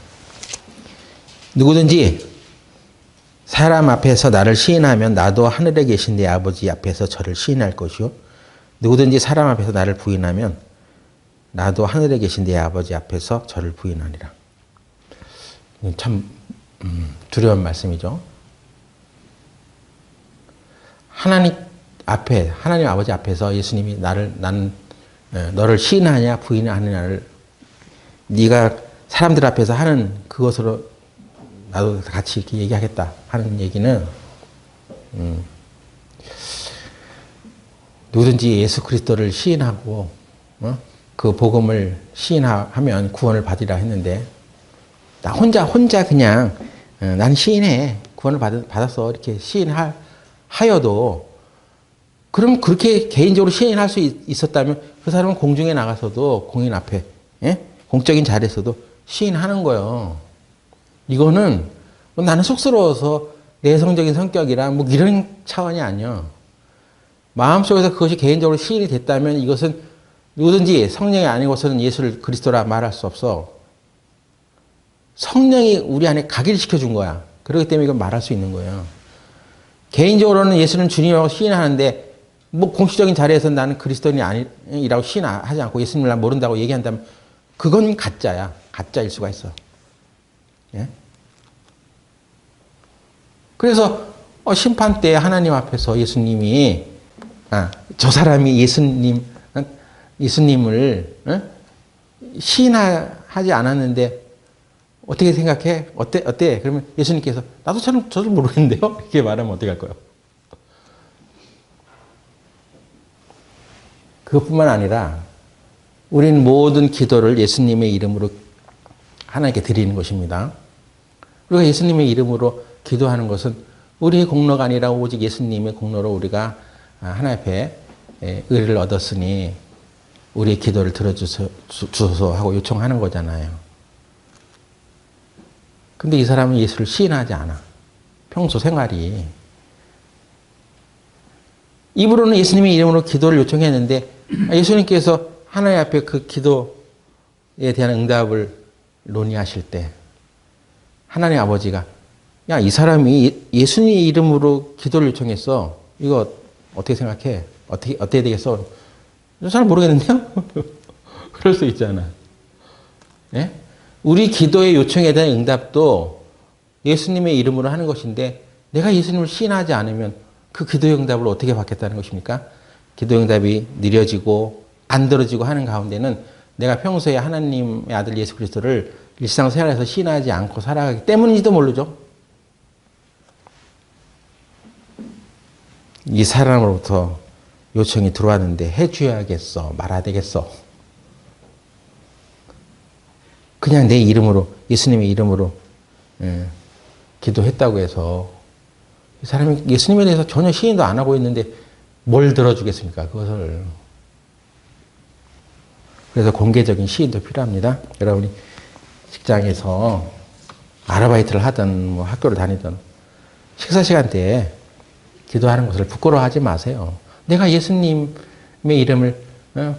누구든지 사람 앞에서 나를 시인하면 나도 하늘에 계신 내 아버지 앞에서 저를 시인할 것이요. 누구든지 사람 앞에서 나를 부인하면 나도 하늘에 계신 내 아버지 앞에서 저를 부인하리라. 참 두려운 말씀이죠. 하나님 아버지 앞에서 예수님이 너를 시인하냐 부인하느냐를 네가 사람들 앞에서 하는 그것으로 나도 같이 이렇게 얘기하겠다 하는 얘기는 누구든지 예수 그리스도를 시인하고 그 복음을 시인하면 구원을 받으리라 했는데 나 혼자 그냥 난 시인해 구원을 받았어 이렇게 시인하여도 그럼 그렇게 개인적으로 시인할 수 있었다면 그 사람은 공중에 나가서도 공인 앞에 공적인 자리에서도 시인하는 거예요. 이거는 나는 쑥스러워서 내성적인 성격이라 뭐 이런 차원이 아니야. 마음속에서 그것이 개인적으로 시인이 됐다면 이것은 누구든지 성령이 아니고서는 예수를 그리스도라 말할 수 없어. 성령이 우리 안에 각일시켜 준 거야. 그렇기 때문에 이건 말할 수 있는 거예요. 개인적으로는 예수는 주님이라고 시인하는데 뭐 공식적인 자리에서는 나는 그리스도인이 아니라고 시인하지 않고 예수님을 난 모른다고 얘기한다면 그건 가짜야. 가짜일 수가 있어. 예? 그래서 심판 때 하나님 앞에서 예수님이 저 사람이 예수님을 시인하지 않았는데 어떻게 생각해? 어때? 그러면 예수님께서 나도 저를 모르겠는데요? 이렇게 말하면 어떻게 할 거예요? 그것뿐만 아니라 우리는 모든 기도를 예수님의 이름으로 하나님께 드리는 것입니다. 우리가 예수님의 이름으로 기도하는 것은 우리의 공로가 아니라 오직 예수님의 공로로 우리가 하나님 앞에 의를 얻었으니 우리의 기도를 들어주소서 하고 요청하는 거잖아요. 근데 이 사람은 예수를 시인하지 않아. 평소 생활이. 입으로는 예수님의 이름으로 기도를 요청했는데 예수님께서 하나님 앞에 그 기도에 대한 응답을 논의하실 때 하나님 아버지가 야, 이 사람이 예수님의 이름으로 기도를 요청했어. 이거 어떻게 생각해? 어떻게 되겠어? 잘 모르겠는데요? 그럴 수 있잖아. 네? 우리 기도의 요청에 대한 응답도 예수님의 이름으로 하는 것인데 내가 예수님을 시인하지 않으면 그 기도의 응답을 어떻게 받겠다는 것입니까? 기도의 응답이 느려지고 안 들어지고 하는 가운데는 내가 평소에 하나님의 아들 예수 그리스도를 일상생활에서 시인하지 않고 살아가기 때문인지도 모르죠. 이 사람으로부터 요청이 들어왔는데 해줘야겠어? 말아야 되겠어? 그냥 내 이름으로 예수님의 이름으로 기도했다고 해서 이 사람이 예수님에 대해서 전혀 시인도 안 하고 있는데 뭘 들어주겠습니까? 그것을. 그래서 공개적인 시인도 필요합니다. 여러분이 직장에서 아르바이트를 하든 뭐 학교를 다니든 식사 시간 때에 기도하는 것을 부끄러워하지 마세요. 내가 예수님의 이름을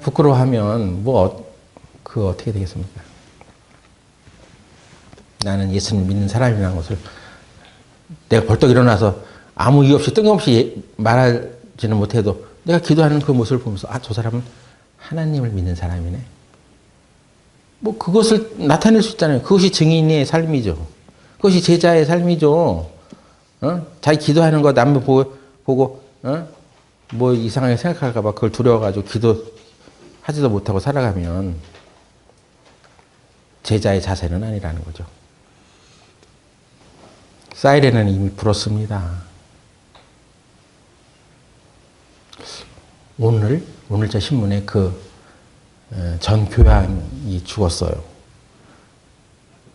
부끄러워하면 그거 어떻게 되겠습니까? 나는 예수님 믿는 사람이라는 것을 내가 벌떡 일어나서 아무 이유 없이 뜬금없이 말하지는 못해도 내가 기도하는 그 모습을 보면서 저 사람은 하나님을 믿는 사람이네. 그것을 나타낼 수 있잖아요. 그것이 증인의 삶이죠. 그것이 제자의 삶이죠. 자기 기도하는 거 남 보고 뭐 이상하게 생각할까 봐 그걸 두려워가지고 기도하지도 못하고 살아가면 제자의 자세는 아니라는 거죠. 사이렌은 이미 불었습니다. 오늘 저 신문에 전 교황이 죽었어요.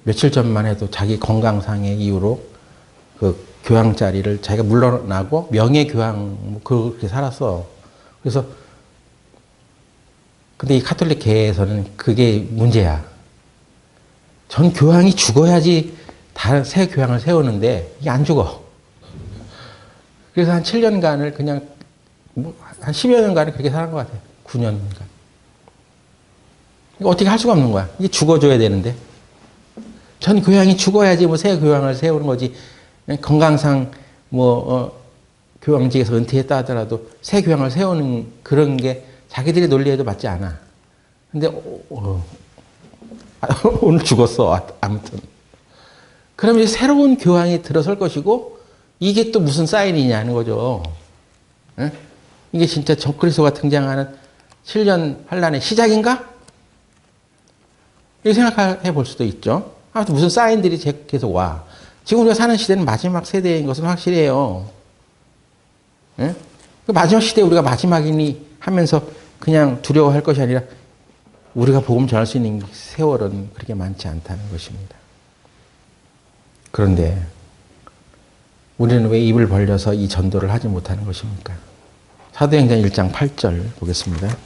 며칠 전만 해도 자기 건강상의 이유로 그 교황 자리를 자기가 물러나고 명예교황 그렇게 살았어. 그래서 근데 이 카톨릭계에서는 그게 문제야. 전 교황이 죽어야지 다른 새 교황을 세우는데 이게 안 죽어. 그래서 한 7년간을 그냥 한 10여 년간을 그렇게 사는 것 같아요. 9년간. 어떻게 할 수가 없는 거야. 이게 죽어줘야 되는데. 전 교양이 죽어야지 뭐 새 교양을 세우는 거지. 건강상 교황직에서 은퇴했다 하더라도 새 교양을 세우는 그런 게 자기들의 논리에도 맞지 않아. 근데 오늘 죽었어. 아무튼. 그럼 이제 새로운 교황이 들어설 것이고 이게 또 무슨 사인이냐는 거죠. 응? 이게 진짜 적그리스도가 등장하는 7년 환란의 시작인가? 이렇게 생각해 볼 수도 있죠. 아무튼 무슨 사인들이 계속 와. 지금 우리가 사는 시대는 마지막 세대인 것은 확실해요. 응? 그 마지막 시대에 우리가 마지막이니 하면서 그냥 두려워할 것이 아니라 우리가 복음 전할 수 있는 세월은 그렇게 많지 않다는 것입니다. 그런데 우리는 왜 입을 벌려서 이 전도를 하지 못하는 것입니까? 사도행전 1장 8절 보겠습니다.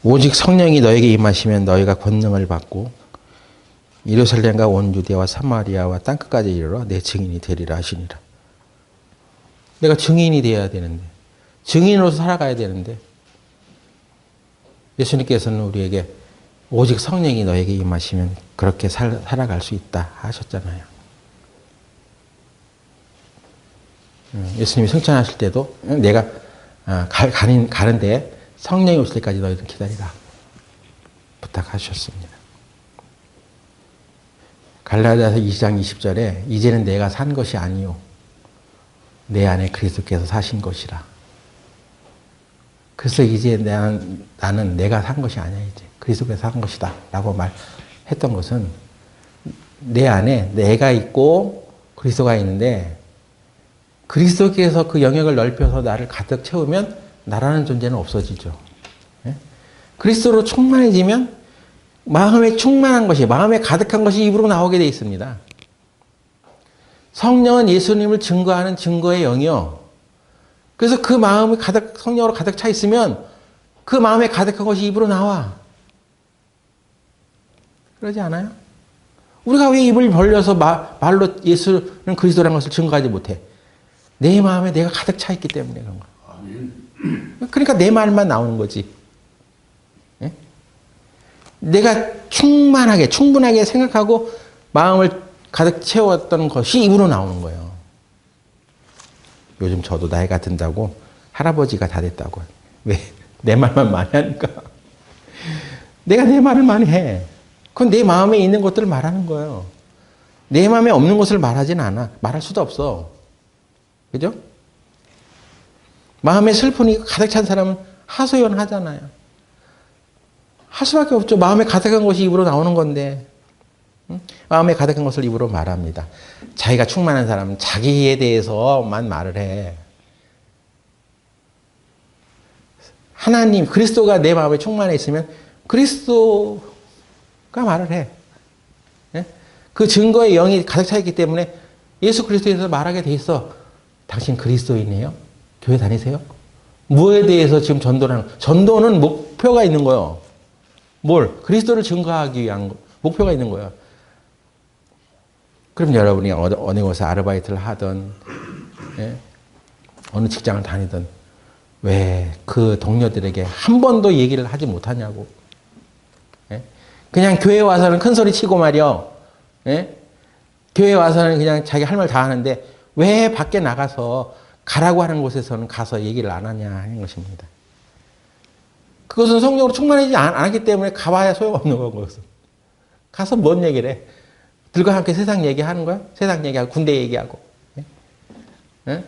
오직 성령이 너에게 임하시면 너희가 권능을 받고 예루살렘과 온 유대와 사마리아와 땅끝까지 이르러 내 증인이 되리라 하시니라. 내가 증인이 되어야 되는데, 증인으로서 살아가야 되는데, 예수님께서는 우리에게 오직 성령이 너에게 임하시면 그렇게 살아갈 수 있다 하셨잖아요. 예수님이 승천하실 때도 내가 가는데 성령이 오실 때까지 너희들 기다리라 부탁하셨습니다. 갈라디아서 2장 20절에 이제는 내가 산 것이 아니요 내 안에 그리스도께서 사신 것이라. 그래서 이제 나는 내가 산 것이 아니야. 이제 그리스도께서 산 것이다 라고 말했던 것은 내 안에 내가 있고 그리스도가 있는데 그리스도께서 그 영역을 넓혀서 나를 가득 채우면 나라는 존재는 없어지죠. 그리스도로 충만해지면 마음에 충만한 것이, 마음에 가득한 것이 입으로 나오게 되어 있습니다. 성령은 예수님을 증거하는 증거의 영이요. 그래서 그 마음이 성령으로 가득 차 있으면 그 마음에 가득한 것이 입으로 나와. 그러지 않아요? 우리가 왜 입을 벌려서 말로 예수는 그리스도라는 것을 증거하지 못해? 내 마음에 내가 가득 차 있기 때문에 그런 거야. 그러니까 내 말만 나오는 거지. 예? 내가 충분하게 생각하고 마음을 가득 채웠던 것이 입으로 나오는 거예요. 요즘 저도 나이가 든다고 할아버지가 다 됐다고. 왜? 내 말만 많이 하니까. 내가 내 말을 많이 해. 그건 내 마음에 있는 것들을 말하는 거예요. 내 마음에 없는 것을 말하진 않아. 말할 수도 없어. 그죠? 마음에 슬픔이 가득 찬 사람은 하소연하잖아요. 할 수밖에 없죠. 마음에 가득한 것이 입으로 나오는 건데. 응? 마음에 가득한 것을 입으로 말합니다. 자기가 충만한 사람은 자기에 대해서만 말을 해. 하나님, 그리스도가 내 마음에 충만해 있으면 그리스도가 말을 해. 예? 그 증거의 영이 가득 차 있기 때문에 예수 그리스도에서 말하게 돼 있어. 당신 그리스도인이에요? 교회 다니세요? 무엇에 대해서 지금 전도를 하는 거예요? 전도는 목표가 있는 거예요. 뭘? 그리스도를 증거하기 위한 목표가 있는 거예요. 그럼 여러분이 어느 곳에 아르바이트를 하든 예? 어느 직장을 다니든 왜 그 동료들에게 한 번도 얘기를 하지 못하냐고. 예? 그냥 교회 와서는 큰 소리 치고 말이요. 예? 교회 와서는 그냥 자기 할 말 다 하는데 왜 밖에 나가서 가라고 하는 곳에서는 가서 얘기를 안 하냐 하는 것입니다. 그것은 성령으로 충만하지 않았기 때문에 가봐야 소용없는 거고. 가서 뭔 얘기를 해? 들과 함께 세상 얘기하는 거야? 세상 얘기하고 군대 얘기하고 예?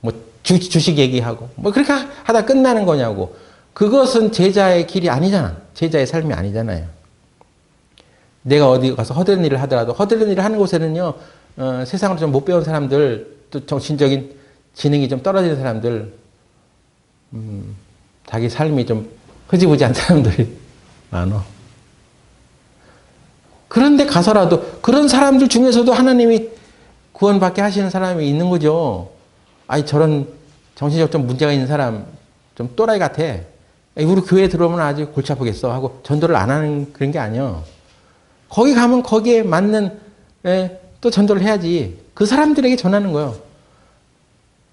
뭐 주식 얘기하고 뭐 그렇게 하다 끝나는 거냐고. 그것은 제자의 길이 아니잖아. 제자의 삶이 아니잖아요. 내가 어디 가서 헛되는 일을 하더라도 헛되는 일을 하는 곳에는요 세상으로 좀 못 배운 사람들 또 정신적인 지능이 좀 떨어지는 사람들 자기 삶이 좀 흐지부지한 사람들이 많아. 그런데 가서라도 그런 사람들 중에서도 하나님이 구원받게 하시는 사람이 있는 거죠. 아니 저런 정신적 좀 문제가 있는 사람 좀 또라이 같아. 우리 교회에 들어오면 아주 골치 아프겠어 하고 전도를 안 하는 그런 게 아니에요. 거기 가면 거기에 맞는 또 전도를 해야지. 그 사람들에게 전하는 거예요.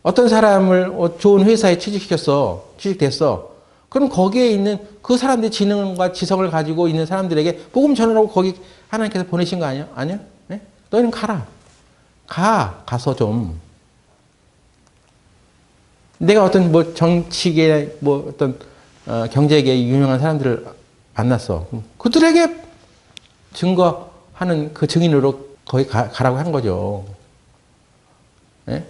어떤 사람을 좋은 회사에 취직됐어. 그럼 거기에 있는 그 사람들의 지능과 지성을 가지고 있는 사람들에게 복음 전하라고 거기 하나님께서 보내신 거 아니야? 아니야? 네? 너희는 가라. 가서 좀. 내가 어떤 정치계, 어떤 경제계에 유명한 사람들을 만났어. 그들에게 증거하는 그 증인으로 거기 가라고 한 거죠. 네?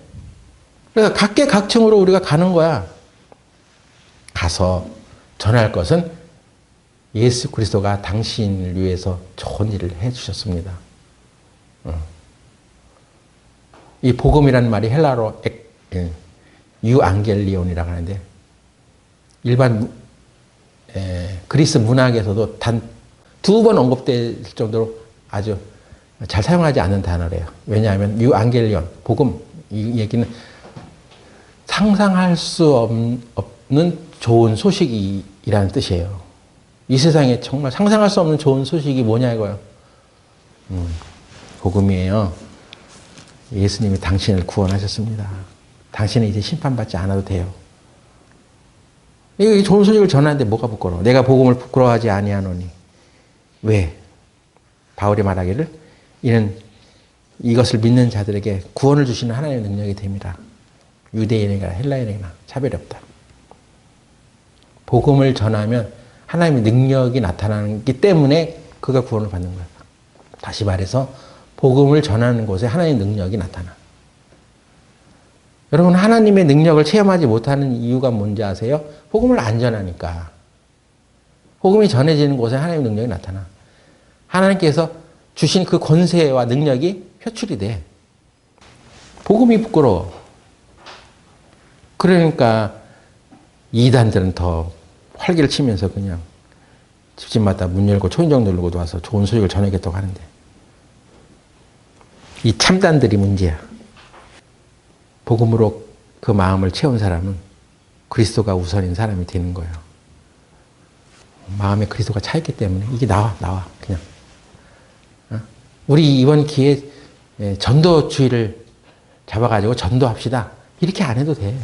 그래서 각계각층으로 우리가 가는 거야. 가서 전할 것은 예수 그리스도가 당신을 위해서 좋은 일을 해주셨습니다. 이 복음이라는 말이 헬라어로 유앙겔리온이라고 하는데 일반 그리스 문학에서도 단 2번 언급될 정도로 아주 잘 사용하지 않는 단어래요. 왜냐하면 유앙겔리온, 복음, 이 얘기는 상상할 수 없는 좋은 소식이라는 뜻이에요. 이 세상에 정말 상상할 수 없는 좋은 소식이 뭐냐 이거예요. 복음이에요. 예수님이 당신을 구원하셨습니다. 당신은 이제 심판받지 않아도 돼요. 이 좋은 소식을 전하는데 뭐가 부끄러워? 내가 복음을 부끄러워하지 아니하노니. 왜? 바울이 말하기를 이는 이것을 믿는 자들에게 구원을 주시는 하나님의 능력이 됩니다. 유대인에게나 헬라인에게나 차별이 없다. 복음을 전하면 하나님의 능력이 나타나기 때문에 그가 구원을 받는 거야. 다시 말해서 복음을 전하는 곳에 하나님의 능력이 나타나. 여러분 하나님의 능력을 체험하지 못하는 이유가 뭔지 아세요? 복음을 안 전하니까. 복음이 전해지는 곳에 하나님의 능력이 나타나. 하나님께서 주신 그 권세와 능력이 표출이 돼. 복음이 부끄러워. 그러니까 이단들은 더 활기를 치면서 그냥 집집마다 문 열고 초인종 누르고 와서 좋은 소식을 전하겠다고 하는데 이 참단들이 문제야. 복음으로 그 마음을 채운 사람은 그리스도가 우선인 사람이 되는 거예요. 마음에 그리스도가 차 있기 때문에 이게 나와 그냥. 우리 이번 기회에 전도주의를 잡아가지고 전도합시다. 이렇게 안 해도 돼.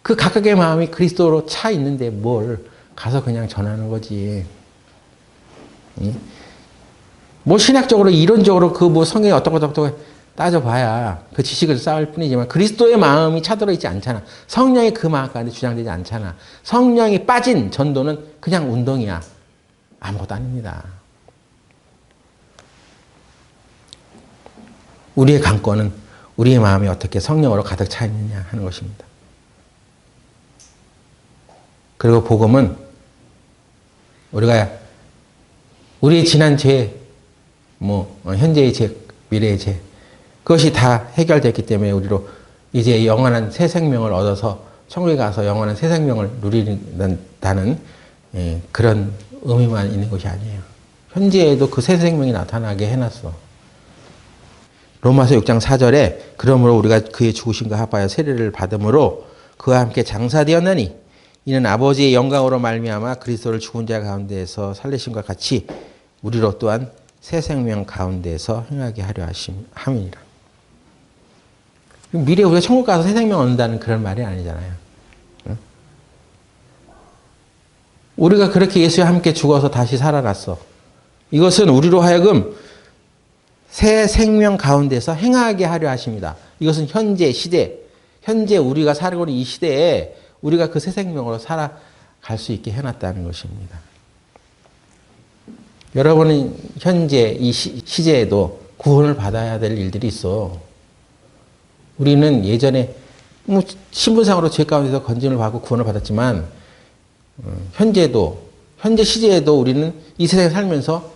그 각각의 마음이 그리스도로 차 있는데 뭘 가서 그냥 전하는 거지. 뭐 신학적으로 이론적으로 그 성경에 어떤 것 따져봐야 그 지식을 쌓을 뿐이지만 그리스도의 마음이 차들어 있지 않잖아. 성령이 그 마음 가운데 주장되지 않잖아. 성령이 빠진 전도는 그냥 운동이야. 아무것도 아닙니다. 우리의 관건은 우리의 마음이 어떻게 성령으로 가득 차 있느냐 하는 것입니다. 그리고 복음은 우리가 우리의 지난 죄, 현재의 죄, 미래의 죄 그것이 다 해결됐기 때문에 우리로 이제 영원한 새 생명을 얻어서 천국에 가서 영원한 새 생명을 누린다는 그런 의미만 있는 것이 아니에요. 현재에도 그 새 생명이 나타나게 해놨어. 로마서 6장 4절에 그러므로 우리가 그의 죽으심과 합하여 세례를 받음으로 그와 함께 장사되었나니 이는 아버지의 영광으로 말미암아 그리스도를 죽은 자 가운데에서 살리심과 같이 우리로 또한 새 생명 가운데에서 행하게 하려 함이니라. 미래에 우리가 천국 가서 새 생명 얻는다는 그런 말이 아니잖아요. 응? 우리가 그렇게 예수와 함께 죽어서 다시 살아났어. 이것은 우리로 하여금 새 생명 가운데서 행하게 하려 하십니다. 이것은 현재 시대, 현재 우리가 살고 있는 이 시대에 우리가 그 새 생명으로 살아갈 수 있게 해놨다는 것입니다. 여러분은 현재 이 시제에도 구원을 받아야 될 일들이 있어. 우리는 예전에 신분상으로 죄 가운데서 건짐을 받고 구원을 받았지만 현재 시제에도 우리는 이 세상에 살면서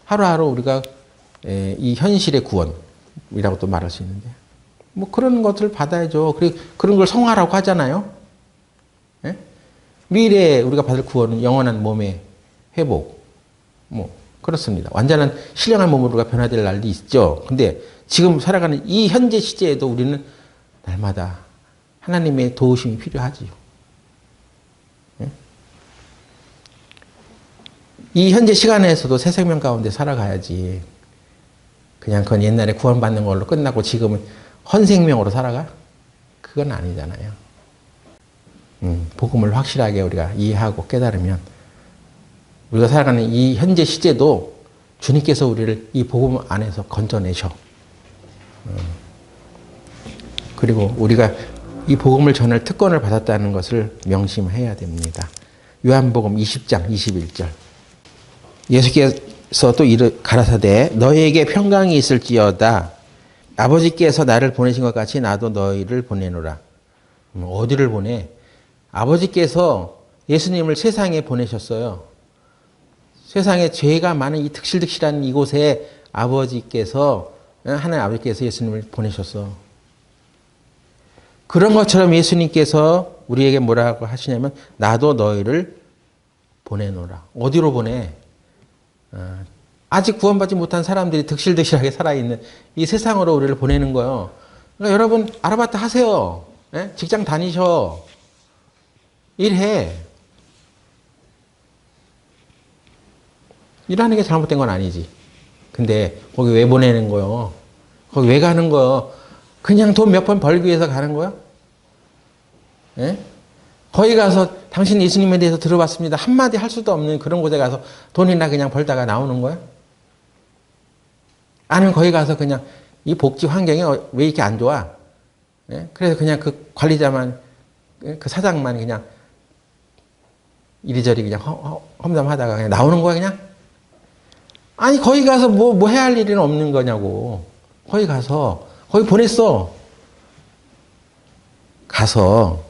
하루하루 우리가 이 현실의 구원이라고 또 말할 수 있는데 그런 것들을 받아야죠. 그런 걸 성화라고 하잖아요. 예? 미래에 우리가 받을 구원은 영원한 몸의 회복 그렇습니다. 완전한 신령한 몸으로 우리가 변화될 날이 있죠. 근데 지금 살아가는 이 현재 시제에도 우리는 날마다 하나님의 도우심이 필요하지요. 예? 이 현재 시간에서도 새 생명 가운데 살아가야지. 그냥 그건 옛날에 구원받는 걸로 끝나고 지금은 헌생명으로 살아가? 그건 아니잖아요. 복음을 확실하게 우리가 이해하고 깨달으면 우리가 살아가는 이 현재 시제도 주님께서 우리를 이 복음 안에서 건져내셔. 그리고 우리가 이 복음을 전할 특권을 받았다는 것을 명심해야 됩니다. 요한복음 20장 21절. 예수께서 또 가라사대 너희에게 평강이 있을지어다. 아버지께서 나를 보내신 것 같이 나도 너희를 보내노라. 어디를 보내? 아버지께서 예수님을 세상에 보내셨어요. 세상에 죄가 많은 이 득실득실한 이곳에 하나님 아버지께서 예수님을 보내셨어. 그런 것처럼 예수님께서 우리에게 뭐라고 하시냐면 나도 너희를 보내노라. 어디로 보내? 아직 구원받지 못한 사람들이 득실득실하게 살아있는 이 세상으로 우리를 보내는 거예요. 그러니까 여러분 알아봤다 하세요. 예? 직장 다니셔. 일해. 일하는 게 잘못된 건 아니지. 근데 거기 왜 보내는 거요? 거기 왜 가는 거요? 그냥 돈 몇 번 벌기 위해서 가는 거야? 예? 거기 가서 당신 예수님에 대해서 들어봤습니다. 한마디 할 수도 없는 그런 곳에 가서 돈이나 그냥 벌다가 나오는 거야? 아니면 거기 가서 그냥 이 복지 환경이 왜 이렇게 안 좋아? 예? 그래서 그냥 그 관리자만, 그 사장만 그냥 이리저리 그냥 험담하다가 그냥 나오는 거야, 그냥? 아니, 거기 가서 뭐 해야 할 일은 없는 거냐고. 거기 보냈어. 가서,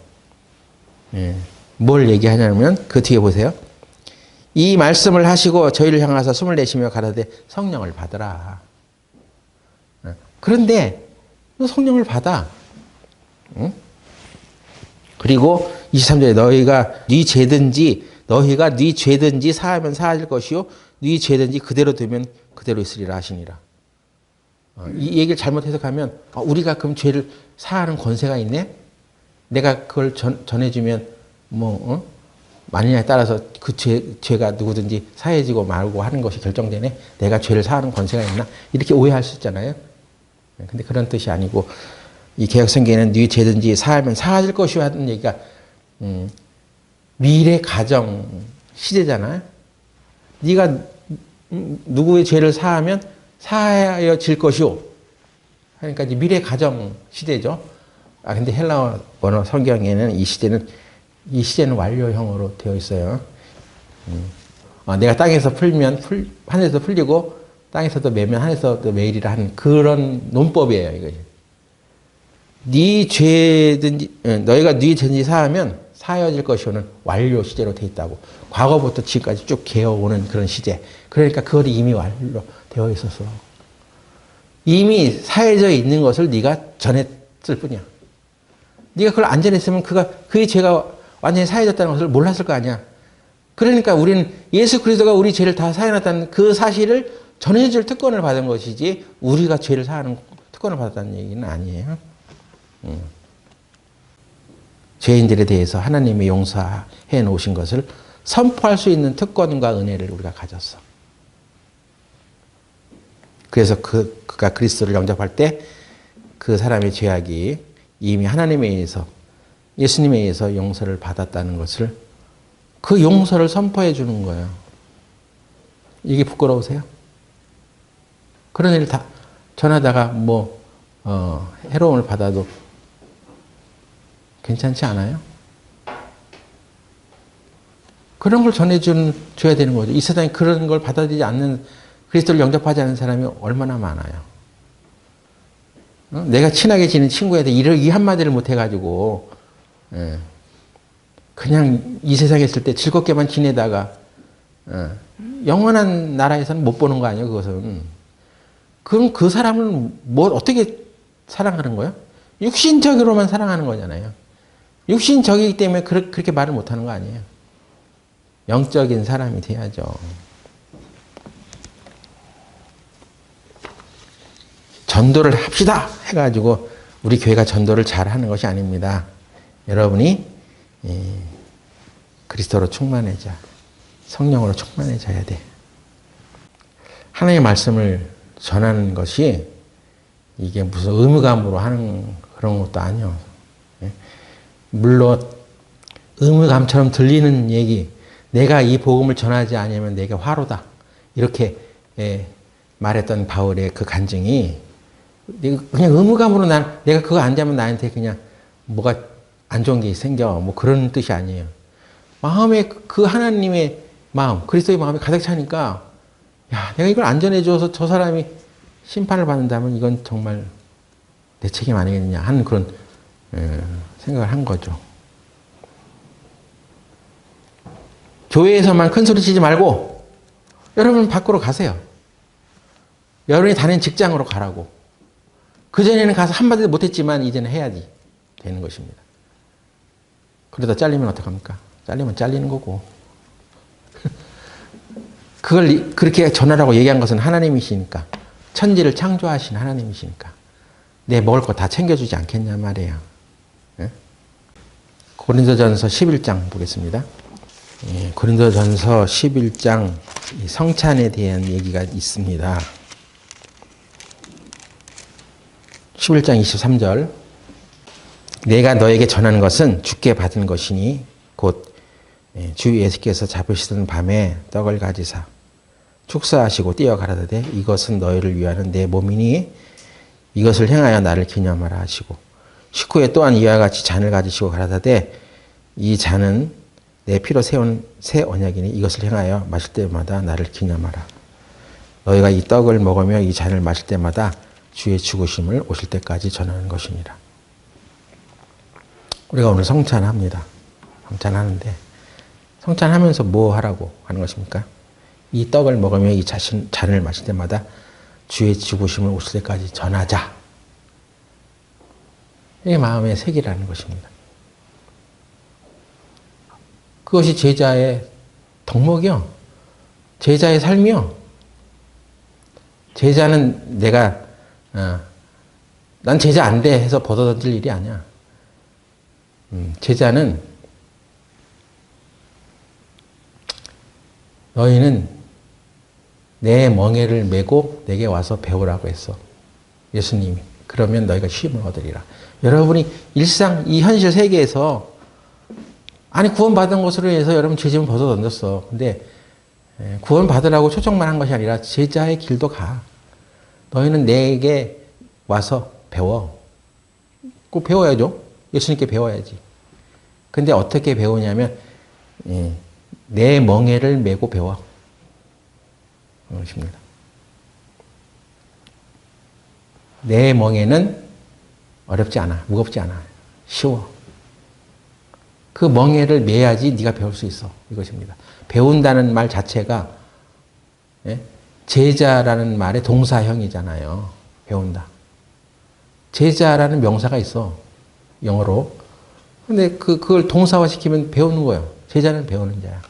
예, 뭘 얘기하냐면, 그 뒤에 보세요. 이 말씀을 하시고 저희를 향하사 숨을 내쉬며 가라되 성령을 받으라. 그런데, 성령을 받아. 응? 그리고 23절에 너희가 네 죄든지 사하면 사하질 것이요 네 죄든지 그대로 두면 그대로 있으리라 하시니라. 이 얘기를 잘못 해석하면 우리가 그럼 죄를 사하는 권세가 있네? 내가 그걸 전해주면 마느냐에 따라서 그 죄가 누구든지 사해지고 말고 하는 것이 결정되네? 내가 죄를 사하는 권세가 있나? 이렇게 오해할 수 있잖아요. 근데 그런 뜻이 아니고 이 개혁성경에는 네 죄든지 사하면 사하질 것이요 하는 얘기가 미래 가정 시대잖아요. 네가 누구의 죄를 사하면 사하여질 것이요. 그러니까 이제 미래 가정 시대죠. 근데 헬라어 원어 성경에는 이 시제는 완료형으로 되어 있어요. 내가 땅에서 풀면 하늘에서 풀리고 땅에서도 매면 하늘에서도 매이리라 하는 그런 논법이에요, 이것이. 너희가 네 죄든지 사하면 사하여질 것이오는 완료 시제로 되어 있다고. 과거부터 지금까지 쭉 개어오는 그런 시제. 그러니까 그것이 이미 완료되어 있어서. 이미 사해져 있는 것을 네가 전했을 뿐이야. 네가 그걸 안 전했으면 그의 죄가 완전히 사해졌다는 것을 몰랐을 거 아니야. 그러니까 우리는 예수 그리스도가 우리 죄를 다 사해놨다는 그 사실을 전해줄 특권을 받은 것이지 우리가 죄를 사하는 특권을 받았다는 얘기는 아니에요. 죄인들에 대해서 하나님이 용서해 놓으신 것을 선포할 수 있는 특권과 은혜를 우리가 가졌어. 그래서 그가 그리스도를 영접할 때 그 사람의 죄악이 이미 하나님에 의해서 예수님에 의해서 용서를 받았다는 것을 그 용서를 선포해 주는 거예요. 이게 부끄러우세요? 그런 일을 다 전하다가 해로움을 받아도 괜찮지 않아요? 그런 걸 전해줘야 되는 거죠. 이 세상에 그런 걸 받아들이지 않는, 그리스도를 영접하지 않는 사람이 얼마나 많아요. 내가 친하게 지낸 친구한테 이 한마디를 못 해가지고, 그냥 이 세상에 있을 때 즐겁게만 지내다가, 영원한 나라에서는 못 보는 거 아니에요, 그것은. 그럼 그 사람을 어떻게 사랑하는 거예요? 육신적으로만 사랑하는 거잖아요. 육신적이기 때문에 그렇게 말을 못하는 거 아니에요. 영적인 사람이 돼야죠. 전도를 합시다 해가지고 우리 교회가 전도를 잘하는 것이 아닙니다. 여러분이 그리스도로 충만해져, 성령으로 충만해져야 돼. 하나님의 말씀을 전하는 것이 이게 무슨 의무감으로 하는 그런 것도 아니요. 물론 의무감처럼 들리는 얘기, 내가 이 복음을 전하지 않으면 내게 화로다. 이렇게 말했던 바울의 그 간증이 그냥 의무감으로 내가 그거 안 자면 나한테 그냥 뭐가 안 좋은 게 생겨. 뭐 그런 뜻이 아니에요. 마음에 그 하나님의 마음, 그리스도의 마음이 가득 차니까 야, 내가 이걸 안 전해줘서 저 사람이 심판을 받는다면 이건 정말 내 책임 아니겠느냐 하는 그런 생각을 한 거죠. 교회에서만 큰 소리 치지 말고 여러분 밖으로 가세요. 여러분이 다니는 직장으로 가라고. 그전에는 가서 한마디도 못했지만 이제는 해야지 되는 것입니다. 그러다 잘리면 어떡합니까? 잘리면 잘리는 거고. 그걸 그렇게 전하라고 얘기한 것은 하나님이시니까. 천지를 창조하신 하나님이시니까. 내 먹을 거 다 챙겨주지 않겠냐 말이에요. 예? 고린도전서 11장 보겠습니다. 예, 고린도전서 11장 성찬에 대한 얘기가 있습니다. 11장 23절 내가 너에게 전하는 것은 주께 받은 것이니 곧 주 예수께서 잡으시던 밤에 떡을 가지사 축사하시고 떼어 가라사대 이것은 너희를 위하는 내 몸이니 이것을 행하여 나를 기념하라 하시고 식후에 또한 이와 같이 잔을 가지시고 가라사대 이 잔은 내 피로 세운 새 언약이니 이것을 행하여 마실 때마다 나를 기념하라. 너희가 이 떡을 먹으며 이 잔을 마실 때마다 주의 죽으심을 오실 때까지 전하는 것이니라. 우리가 오늘 성찬합니다. 성찬하는데 성찬하면서 뭐 하라고 하는 것입니까? 이 떡을 먹으며 이 잔을 마실 때마다 주의 죽으심을 오실 때까지 전하자. 이게 마음의 색이라는 것입니다. 그것이 제자의 덕목이요. 제자의 삶이요. 제자는 내가 난 제자 안 돼 해서 벗어던질 일이 아니야. 제자는 너희는 내 멍에를 메고 내게 와서 배우라고 했어. 예수님이. 그러면 너희가 쉼을 얻으리라. 여러분이 일상 이 현실 세계에서 아니 구원받은 것으로 해서 여러분 죄짐을 벗어던졌어. 근데 구원받으라고 초청만 한 것이 아니라 제자의 길도 가. 너희는 내게 와서 배워. 꼭 배워야죠. 예수님께 배워야지. 근데 어떻게 배우냐면 내 멍에를 메고 배워. 그것입니다. 내 멍에는 어렵지 않아. 무겁지 않아. 쉬워. 그 멍에를 매야지 네가 배울 수 있어. 이것입니다. 배운다는 말 자체가 제자라는 말의 동사형이잖아요. 배운다. 제자라는 명사가 있어. 영어로. 근데 그걸 동사화시키면 배우는 거예요. 제자는 배우는 자야.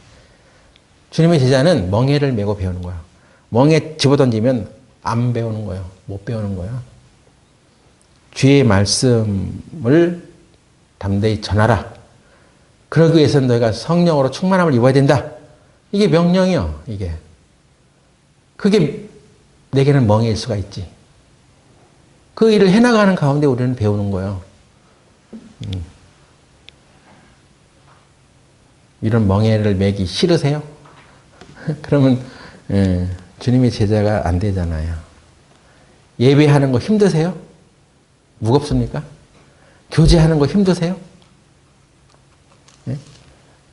주님의 제자는 멍에를 메고 배우는 거야. 멍에 집어던지면 안 배우는 거예요. 못 배우는 거야. 주의 말씀을 담대히 전하라. 그러기 위해서는 너희가 성령으로 충만함을 입어야 된다. 이게 명령이요. 이게. 그게 내게는 멍에일 수가 있지. 그 일을 해나가는 가운데 우리는 배우는 거예요. 이런 멍에를 매기 싫으세요? 그러면 주님의 제자가 안 되잖아요. 예배하는 거 힘드세요? 무겁습니까? 교제하는 거 힘드세요?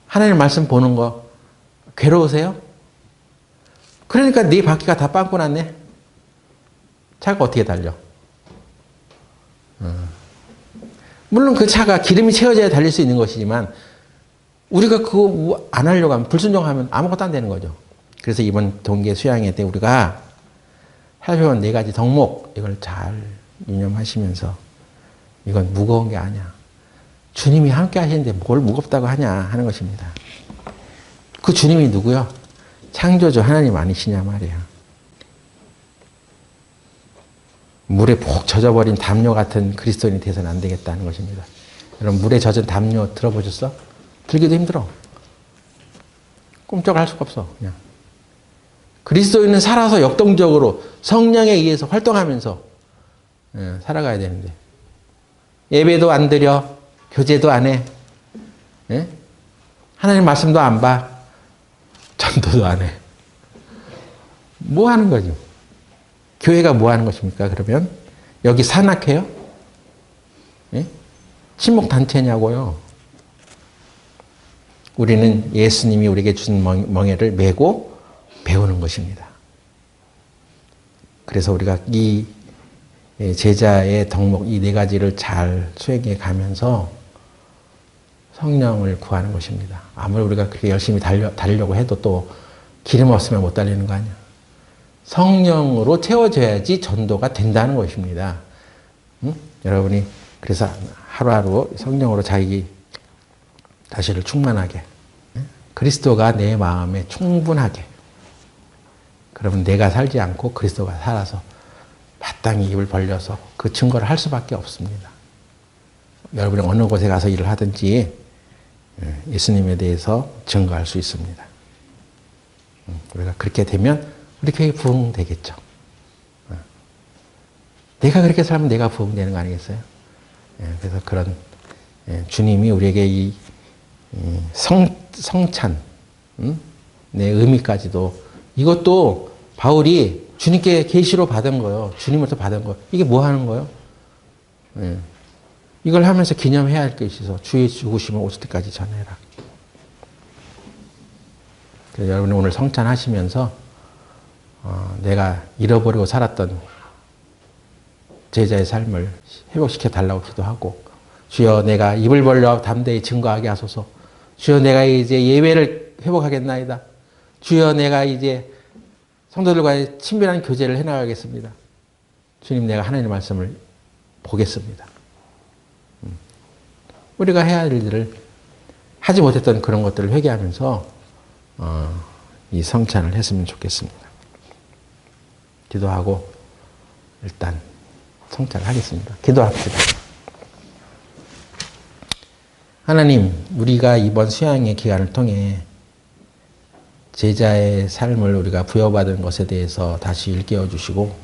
하나님 말씀 보는 거 괴로우세요? 그러니까 네 바퀴가 다 빵꾸 났네. 차가 어떻게 달려? 물론 그 차가 기름이 채워져야 달릴 수 있는 것이지만 우리가 그거 안 하려고 하면 불순종하면 아무것도 안 되는 거죠. 그래서 이번 동계 수양회 때 우리가 살펴본 4가지 덕목 이걸 잘 유념하시면서 이건 무거운 게 아니야. 주님이 함께 하시는데 뭘 무겁다고 하냐 하는 것입니다. 그 주님이 누구요? 창조주 하나님 아니시냐 말이야. 물에 푹 젖어버린 담요 같은 그리스도인이 돼서는 안 되겠다는 것입니다. 여러분 물에 젖은 담요 들어보셨어? 들기도 힘들어. 꿈쩍할 수가 없어. 그냥. 그리스도인은 살아서 역동적으로 성령에 의해서 활동하면서 살아가야 되는데 예배도 안 드려, 교제도 안 해, 예? 하나님 말씀도 안 봐. 전도도 안 해. 뭐 하는 거지? 교회가 뭐 하는 것입니까? 그러면 여기 산악해요? 예? 친목단체냐고요. 우리는 예수님이 우리에게 주신 멍에를 메고 배우는 것입니다. 그래서 우리가 이 제자의 덕목 이 네 가지를 잘 수행해 가면서 성령을 구하는 것입니다. 아무리 우리가 그렇게 열심히 달리려고 해도 또 기름 없으면 못 달리는 거 아니야. 성령으로 채워져야지 전도가 된다는 것입니다. 응? 여러분이 그래서 하루하루 성령으로 자기 자신을 충만하게, 그리스도가 내 마음에 충분하게, 그러면 내가 살지 않고 그리스도가 살아서 마땅히 입을 벌려서 그 증거를 할 수밖에 없습니다. 여러분이 어느 곳에 가서 일을 하든지 예수님에 대해서 증거할 수 있습니다. 우리가 그렇게 되면 우리 교회 부흥되겠죠. 내가 그렇게 살면 내가 부흥되는 거 아니겠어요? 그래서 그런 주님이 우리에게 이 성찬, 내 의미까지도 이것도 바울이 주님께 계시로 받은 거예요. 주님으로부터 받은 거. 이게 뭐 하는 거예요? 이걸 하면서 기념해야 할 것이 있어서 주의 죽으심을 오실 때까지 전해라. 그래서 여러분이 오늘 성찬하시면서 내가 잃어버리고 살았던 제자의 삶을 회복시켜 달라고 기도하고, 주여 내가 입을 벌려 담대히 증거하게 하소서. 주여 내가 이제 예배를 회복하겠나이다. 주여 내가 이제 성도들과의 친밀한 교제를 해나가겠습니다. 주님, 내가 하나님의 말씀을 보겠습니다. 우리가 해야 할 일들을 하지 못했던 그런 것들을 회개하면서 이 성찬을 했으면 좋겠습니다. 기도하고 일단 성찬을 하겠습니다. 기도합시다. 하나님, 우리가 이번 수양의 기간을 통해 제자의 삶을 우리가 부여받은 것에 대해서 다시 일깨워 주시고,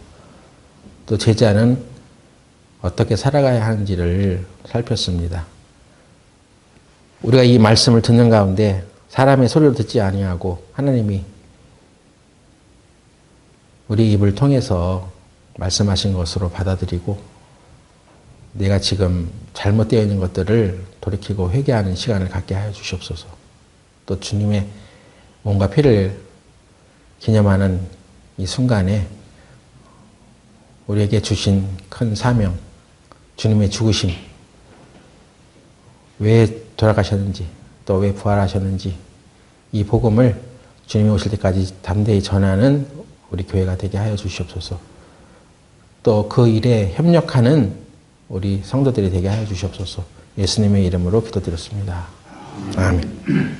또 제자는 어떻게 살아가야 하는지를 살폈습니다. 우리가 이 말씀을 듣는 가운데 사람의 소리를 듣지 아니하고 하나님이 우리 입을 통해서 말씀하신 것으로 받아들이고, 내가 지금 잘못되어 있는 것들을 돌이키고 회개하는 시간을 갖게 하여 주시옵소서. 또 주님의 몸과 피를 기념하는 이 순간에 우리에게 주신 큰 사명, 주님의 죽으심, 왜 돌아가셨는지, 또 왜 부활하셨는지, 이 복음을 주님이 오실 때까지 담대히 전하는 우리 교회가 되게 하여 주시옵소서. 또 그 일에 협력하는 우리 성도들이 되게 하여 주시옵소서. 예수님의 이름으로 기도드렸습니다. 아멘.